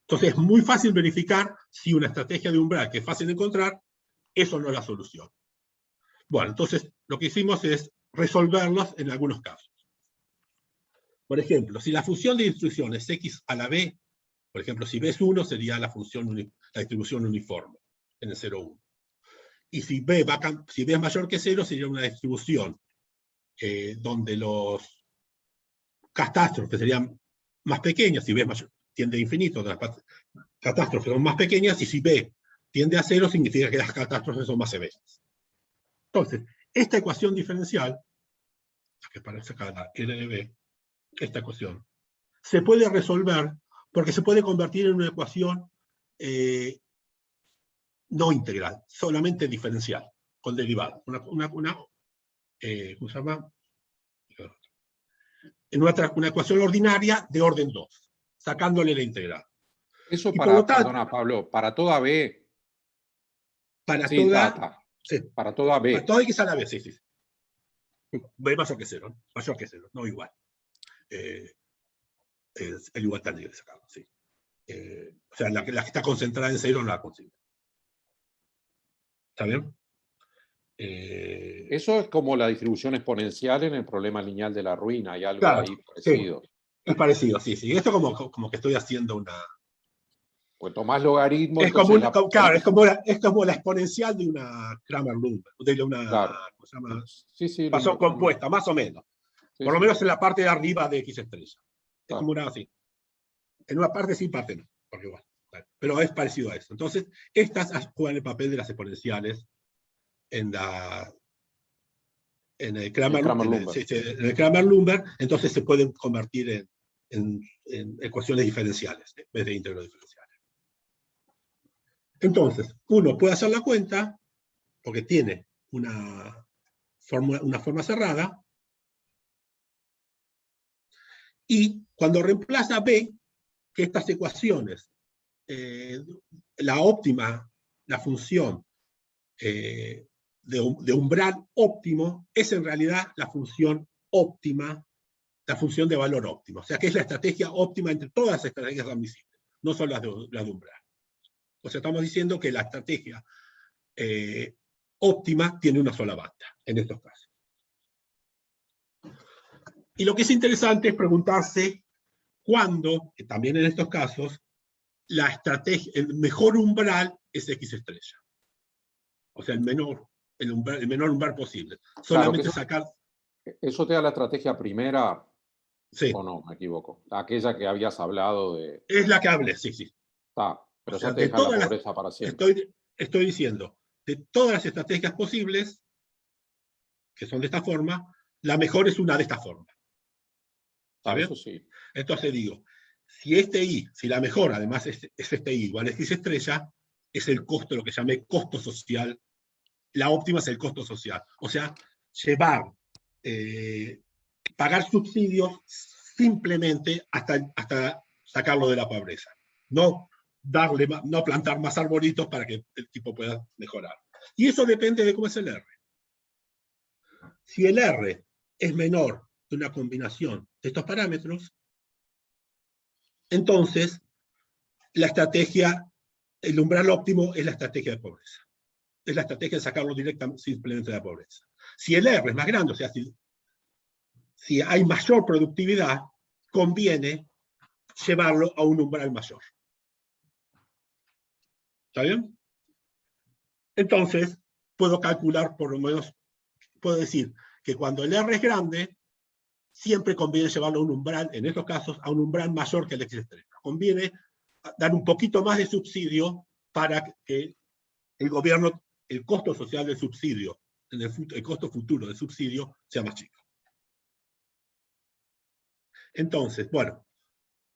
Entonces es muy fácil verificar si una estrategia de umbral que es fácil de encontrar, eso no es la solución. Bueno, entonces lo que hicimos es resolverlos en algunos casos. Por ejemplo, si la función de instrucción es x a la b, por ejemplo, si b es 1, sería la distribución uniforme en el 0, 1. Y si b es mayor que 0, sería una distribución donde los catástrofes serían más pequeñas, si b es mayor, tiende a infinito, las catástrofes son más pequeñas, y si b tiende a 0, significa que las catástrofes son más severas. Entonces, esta ecuación diferencial, que parece acá la L de B, esta ecuación, se puede resolver porque se puede convertir en una ecuación no integral, solamente diferencial, con derivada. ¿Cómo se llama? En una ecuación ordinaria de orden 2, sacándole la integral. Eso Y por lo tanto, perdona, Pablo, para toda B. para Sí, toda, sí, para toda B. para toda X a la B, sí. B mayor que 0, no igual. El igual también que sacarlo, sí. O sea, la que está concentrada en 0 no la consigue. ¿Está bien? Eso es como la distribución exponencial en el problema lineal de la ruina, hay algo Claro, ahí sí, parecido. es parecido, sí. Esto como que estoy haciendo una... Pues tomás logaritmo, Es como, entonces claro, es como la exponencial de una Kramer-Lund, de una, claro. ¿cómo se llama? Sí, Ecuación compuesta, más o menos. sí, Por lo sí, menos en la parte de arriba de X estrella. Es claro. como una así. En una parte sí, parte no. Porque, bueno, pero es parecido a eso. Entonces, estas juegan el papel de las exponenciales en el Cramer-Lundberg, entonces se pueden convertir en ecuaciones diferenciales en vez de íntegros diferenciales. Entonces, uno puede hacer la cuenta, porque tiene una forma cerrada, y cuando reemplaza ve que estas ecuaciones, la óptima, la función de umbral óptimo, es en realidad la función óptima, la función de valor óptimo. O sea, que es la estrategia óptima entre todas las estrategias admisibles, no solo las de umbral. O sea, estamos diciendo que la estrategia óptima tiene una sola banda, en estos casos. Y lo que es interesante es preguntarse cuándo, que también en estos casos, el mejor umbral es X estrella. O sea, el menor umbral posible. Solamente claro, sacar... ¿Eso te da la estrategia primera? Sí. ¿O no? Me equivoco. Aquella que habías hablado de... Es la que hablé, sí, sí. Pero o sea, ya te deja la pobreza para siempre. Estoy diciendo, de todas las estrategias posibles, que son de esta forma, la mejor es una de esta forma. ¿Sabes? Eso sí. Entonces digo, si la mejor además es este I igual a X estrella, es el costo, lo que llamé costo social. La óptima es el costo social. O sea, pagar subsidios simplemente hasta sacarlo de la pobreza. No plantar más arbolitos para que el tipo pueda mejorar. Y eso depende de cómo es el R. Si el R es menor que una combinación de estos parámetros, entonces la estrategia, el umbral óptimo es la estrategia de pobreza. Es la estrategia de sacarlo directamente simplemente de la pobreza. Si el R es más grande, o sea, si hay mayor productividad, conviene llevarlo a un umbral mayor. ¿Está bien? Entonces, puedo calcular, por lo menos, puedo decir que cuando el R es grande, siempre conviene llevarlo a un umbral, en estos casos, a un umbral mayor que el X estrella. Conviene dar un poquito más de subsidio para que el gobierno, el costo social del subsidio, el costo futuro del subsidio, sea más chico. Entonces, bueno,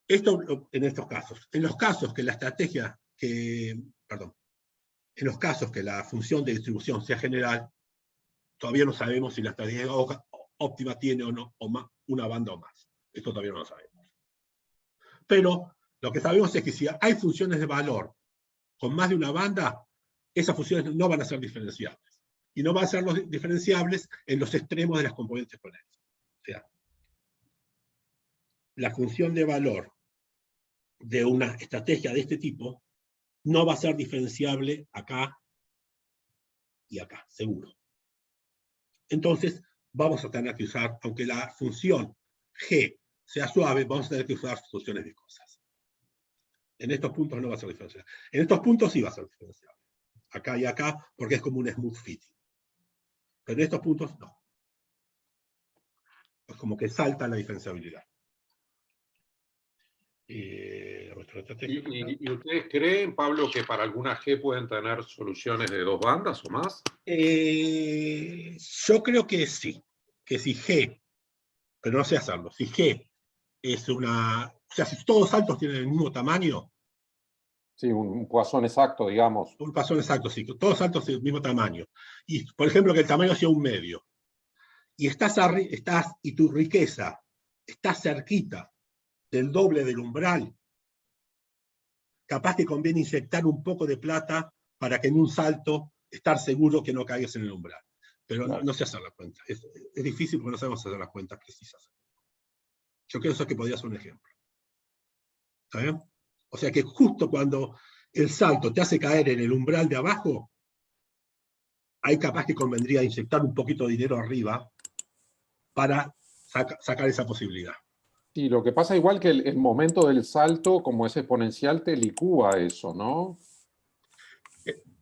esto en estos casos. En los casos que la estrategia, en los casos que la función de distribución sea general, todavía no sabemos si la estrategia óptima tiene o no una banda o más. Esto todavía no lo sabemos. Pero lo que sabemos es que si hay funciones de valor con más de una banda, esas funciones no van a ser diferenciables. Y no van a ser diferenciables en los extremos de las componentes exponenciales. O sea, la función de valor de una estrategia de este tipo no va a ser diferenciable acá y acá, seguro. Entonces, vamos a tener que usar, aunque la función G sea suave, vamos a tener que usar funciones viscosas. En estos puntos no va a ser diferenciable. En estos puntos sí va a ser diferenciable. Acá y acá, porque es como un smooth fitting. Pero en estos puntos no. Es como que salta la diferenciabilidad. ¿Y ustedes creen, Pablo, que para alguna G pueden tener soluciones de dos bandas o más? Yo creo que sí. Que si G, pero no sé hacerlo, si G es una... O sea, si todos los saltos tienen el mismo tamaño... Sí, un Poisson exacto, digamos. Un Poisson exacto, sí. Todos los saltos tienen el mismo tamaño. Y, por ejemplo, que el tamaño sea un medio. Y tu riqueza está cerquita del doble del umbral, capaz que conviene inyectar un poco de plata para que en un salto estar seguro que no caigas en el umbral. Pero no sé hacer la cuenta. Es difícil porque no sabemos hacer las cuentas precisas. Yo creo que podría ser un ejemplo. ¿Está bien? O sea que justo cuando el salto te hace caer en el umbral de abajo, ahí capaz que convendría inyectar un poquito de dinero arriba para sacar esa posibilidad. Sí, lo que pasa igual que el momento del salto, como es exponencial, te licúa eso, ¿no?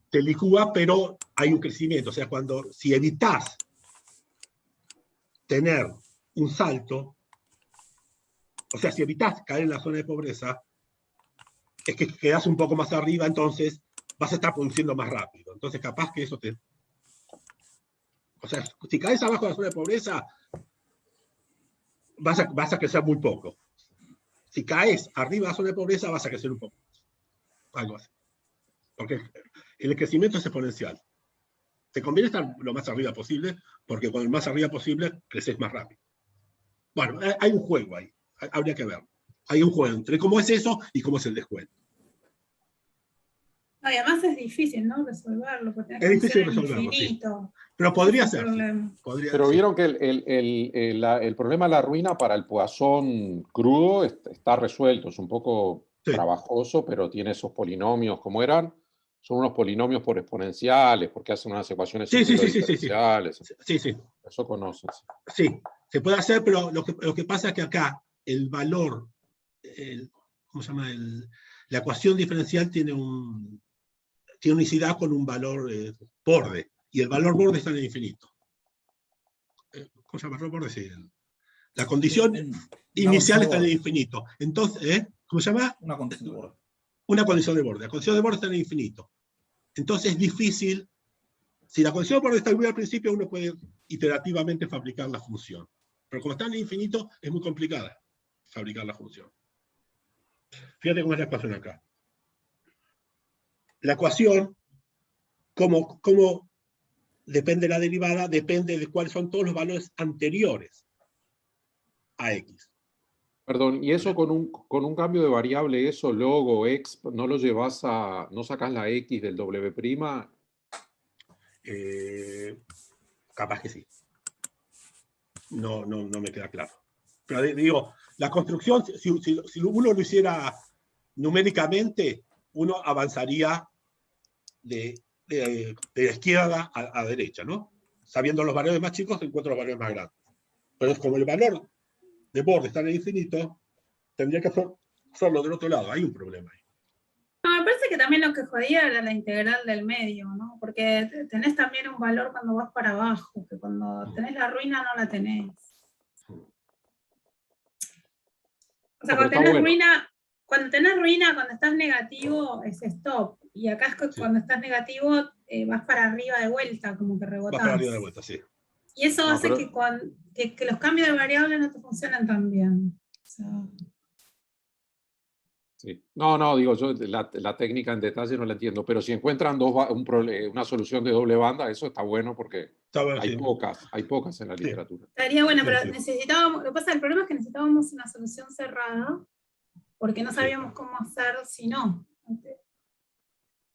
Te licúa, pero hay un crecimiento. O sea, si evitas tener un salto, o sea, si evitas caer en la zona de pobreza, es que quedas un poco más arriba, entonces vas a estar produciendo más rápido. Entonces capaz que eso te... O sea, si caes abajo de la zona de pobreza, vas a crecer muy poco. Si caes arriba de la zona de pobreza, vas a crecer un poco. Algo así. Porque el crecimiento es exponencial. Te conviene estar lo más arriba posible, porque cuando más arriba posible, creces más rápido. Bueno, hay un juego ahí. Habría que ver. Hay un juego entre cómo es eso y cómo es el descuento. No, y además es difícil, ¿no? Resolverlo, porque Es difícil resolverlo, infinito. Sí. Pero podría Ese es el ser. problema. Pero Sí. vieron que el problema de la ruina para el Poisson crudo está resuelto. Es un poco trabajoso, pero tiene esos polinomios. ¿Cómo eran? Son unos polinomios por exponenciales, porque hacen unas ecuaciones diferenciales. Sí. Eso conoces. Sí, se puede hacer, pero lo que pasa es que acá el valor, ¿cómo se llama? La ecuación diferencial tiene unicidad con un valor borde, y el valor borde está en el infinito. ¿Cómo se llama? El valor borde, sí. La condición inicial está en el infinito. Entonces, ¿cómo se llama? Una condición de borde. Una condición de borde. La condición de borde está en el infinito. Entonces es difícil. Si la condición de borde está muy al principio, uno puede iterativamente fabricar la función. Pero como está en el infinito, es muy complicada fabricar la función. Fíjate cómo es la ecuación acá. La ecuación, cómo depende de la derivada, depende de cuáles son todos los valores anteriores a x. Perdón, y eso con un cambio de variable, eso, log o x, ¿no lo llevas no sacas la x del W'? Capaz que sí. No me queda claro. Pero digo, la construcción, si uno lo hiciera numéricamente, uno avanzaría de izquierda a derecha, ¿no? Sabiendo los valores más chicos, encuentro los valores más grandes. Pero como el valor de borde está en el infinito, tendría que hacerlo del otro lado. Hay un problema ahí. No, me parece que también lo que jodía era la integral del medio, ¿no? Porque tenés también un valor cuando vas para abajo, que cuando tenés la ruina no la tenés. O sea, cuando tenés ruina, cuando estás negativo, es stop. Y acá es que cuando estás negativo, vas para arriba de vuelta, como que rebotás. Vas para arriba de vuelta, sí. Y eso hace que los cambios de variable no te funcionen tan bien. O sea, sí. No, digo, yo la técnica en detalle no la entiendo, pero si encuentran una solución de doble banda, eso está bueno porque hay pocas en la literatura. Estaría bueno, pero necesitábamos, el problema es que necesitábamos una solución cerrada, porque no sabíamos cómo hacer si no.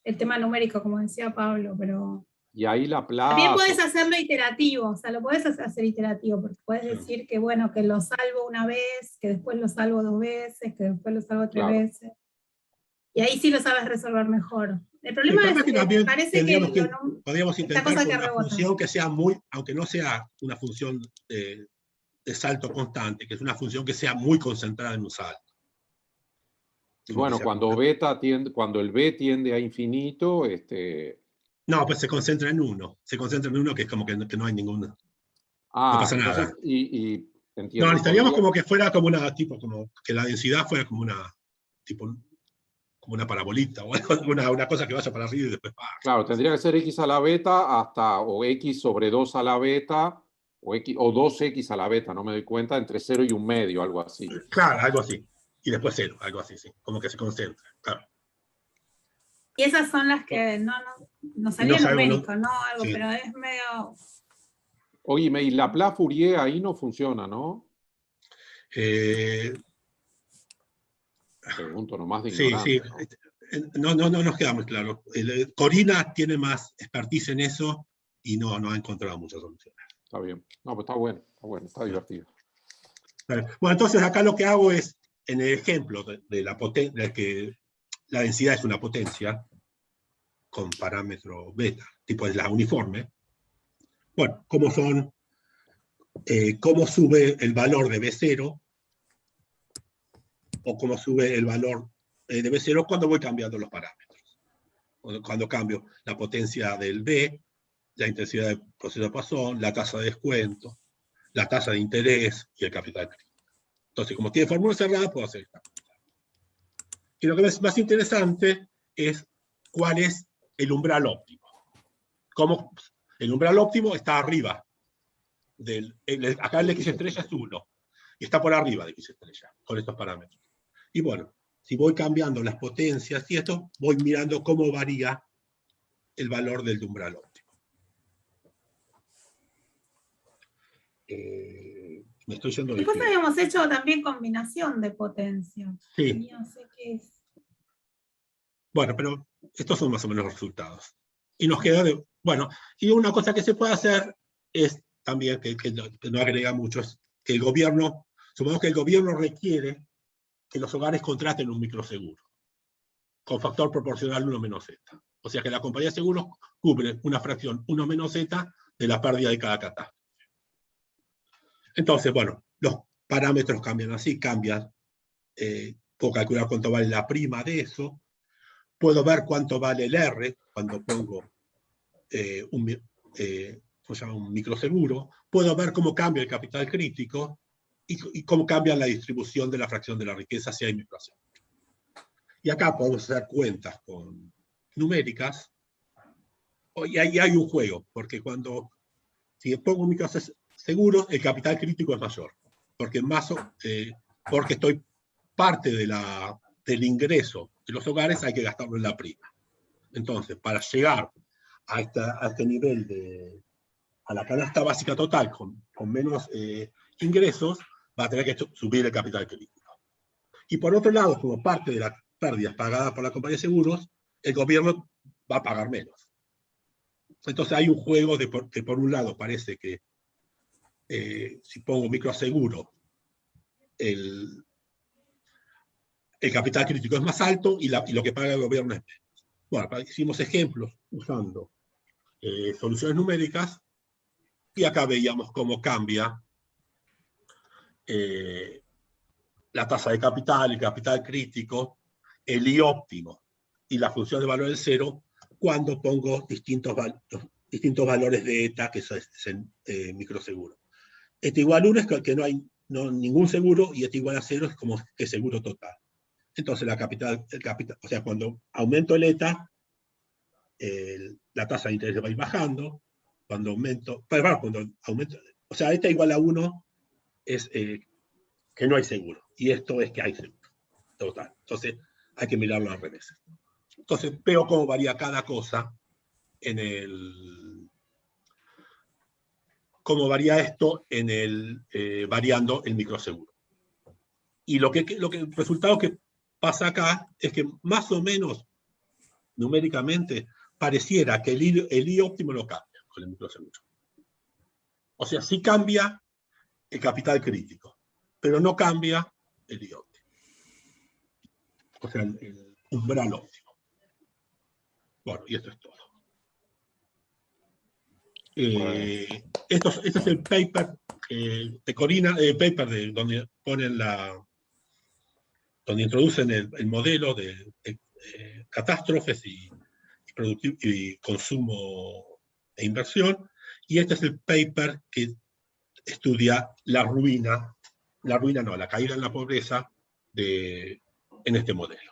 El tema numérico, como decía Pablo, pero... Y ahí la plaza... También puedes hacerlo iterativo, o sea, lo puedes hacer iterativo, porque puedes decir que, bueno, que lo salvo una vez, que después lo salvo 2 veces, que después lo salvo 3 veces. Y ahí sí lo sabes resolver mejor. El problema es que me parece que podríamos intentar con una función que sea muy, aunque no sea una función de salto constante, que es una función que sea muy concentrada en un salto. Bueno, cuando el B tiende a infinito, No, pues se concentra en uno. Se concentra en uno que es como que no hay ninguna. No pasa nada. Entiendo. No, necesitaríamos como que fuera como una, tipo, como que la densidad fuera como una, tipo, como una parabolita, o una cosa que vaya para arriba y después para. Claro, tendría que ser x a la beta o x sobre 2 a la beta, o 2x a la beta, no me doy cuenta, entre 0 y 1/2, algo así. Claro, algo así. Y después 0, algo así, sí. Como que se concentra, claro. Y esas son las que no salían numérico, ¿no? Algo, sí. Pero es medio... Oye, y la Laplace Fourier ahí no funciona, ¿no? Pregunto nomás de ignorante. Sí. No nos queda muy claro. Corina tiene más expertise en eso y no ha encontrado muchas soluciones. Está bien. No, pues está bueno, está divertido. Bueno, entonces acá lo que hago es, en el ejemplo de la potencia, que la densidad es una potencia con parámetro beta, tipo es la uniforme. Bueno, cómo sube el valor de B0 o cómo sube el valor de B0 cuando voy cambiando los parámetros. Cuando cambio la potencia del B, la intensidad del proceso de Poisson, la tasa de descuento, la tasa de interés y el capital. Entonces, como tiene fórmula cerrada, puedo hacer esta. Y lo que es más interesante es cuál es el umbral óptimo. Cómo el umbral óptimo está arriba. Acá el X estrella es 1. Y está por arriba de X estrella, con estos parámetros. Y bueno, si voy cambiando las potencias y esto, voy mirando cómo varía el valor del umbral óptimo. Me estoy yendo de Después izquierda. habíamos hecho también combinación de potencias. Sí. No sé qué es. Bueno, pero estos son más o menos los resultados. Y nos queda de... Bueno, y una cosa que se puede hacer es también, que no agrega mucho, es que el gobierno, supongamos que el gobierno requiere que los hogares contraten un microseguro, con factor proporcional 1 menos z. O sea que la compañía de seguros cubre una fracción 1 menos z de la pérdida de cada catástrofe. Entonces, bueno, los parámetros cambian así, cambian. Puedo calcular cuánto vale la prima de eso. Puedo ver cuánto vale el R cuando pongo un microseguro. Puedo ver cómo cambia el capital crítico y cómo cambia la distribución de la fracción de la riqueza si hay microseguros. Y acá podemos hacer cuentas numéricas. Y ahí hay un juego, porque si pongo un microseguro, el capital crítico es mayor, porque estoy parte del ingreso de los hogares hay que gastarlo en la prima. Entonces, para llegar a este nivel a la canasta básica total con menos ingresos, va a tener que subir el capital crítico. Y por otro lado, como parte de las pérdidas pagadas por la compañía de seguros, el gobierno va a pagar menos. Entonces hay un juego que por un lado parece que si pongo microaseguro, el capital crítico es más alto y lo que paga el gobierno es menos. Bueno, hicimos ejemplos usando soluciones numéricas y acá veíamos cómo cambia la tasa de capital, el capital crítico, el I óptimo y la función de valor del cero cuando pongo distintos valores de eta, que es el microseguro. Eta igual a 1 es que no hay ningún seguro y eta igual a 0 es como que seguro total. Entonces o sea, cuando aumento el eta, la tasa de interés va a ir bajando. Cuando aumento, o sea, eta igual a 1 es que no hay seguro. Y esto es que hay seguro. Total. Entonces, hay que mirarlo al revés. Entonces, veo cómo varía cada cosa cómo varía esto variando el microseguro. Y el resultado que pasa acá es que más o menos, numéricamente, pareciera que el I óptimo lo cambia con el microseguro. O sea, sí cambia el capital crítico, pero no cambia el I óptimo. O sea, el umbral óptimo. Bueno, y esto es todo. Este es el paper de Corina, donde ponen donde introducen el modelo de catástrofes y consumo e inversión. Y este es el paper que estudia la caída en la pobreza en este modelo.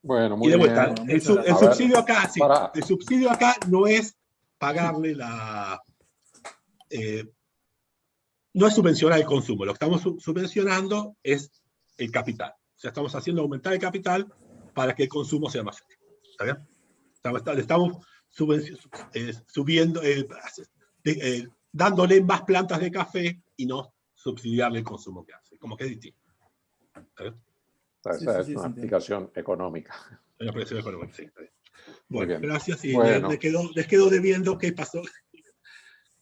Bueno, muy y de vuelta, bien. el subsidio acá, sí, el subsidio acá no es pagarle no es subvencionar el consumo, lo que estamos subvencionando es el capital. O sea, estamos haciendo aumentar el capital para que el consumo sea más alto. ¿Está bien? Le estamos subiendo, dándole más plantas de café y no subsidiarle el consumo que hace. Como que es distinto. ¿Está bien? Esa es una aplicación económica. Una aplicación económica, sí. Bueno, gracias. Y bueno. les quedo debiendo qué pasó.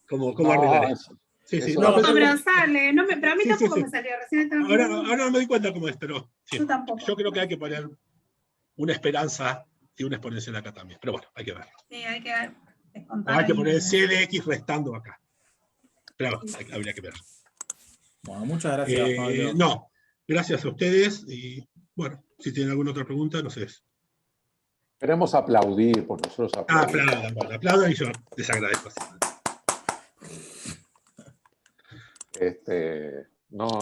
¿Cómo arreglar eso? Sí, sí. No, pero sale. Pero a mí tampoco me salió. Recién ahora no me di cuenta cómo es, pero sí. Yo tampoco. Yo creo que hay que poner una esperanza y una exponencial acá también. Pero bueno, hay que verlo. Sí, hay que ver. Hay que poner el CDX restando acá. Pero habría que verlo. Bueno, muchas gracias, Pablo. No, gracias a ustedes. Y bueno, si tienen alguna otra pregunta, no sé. Queremos aplaudir, porque nosotros aplaudimos. Aplaudan y yo les agradezco. No,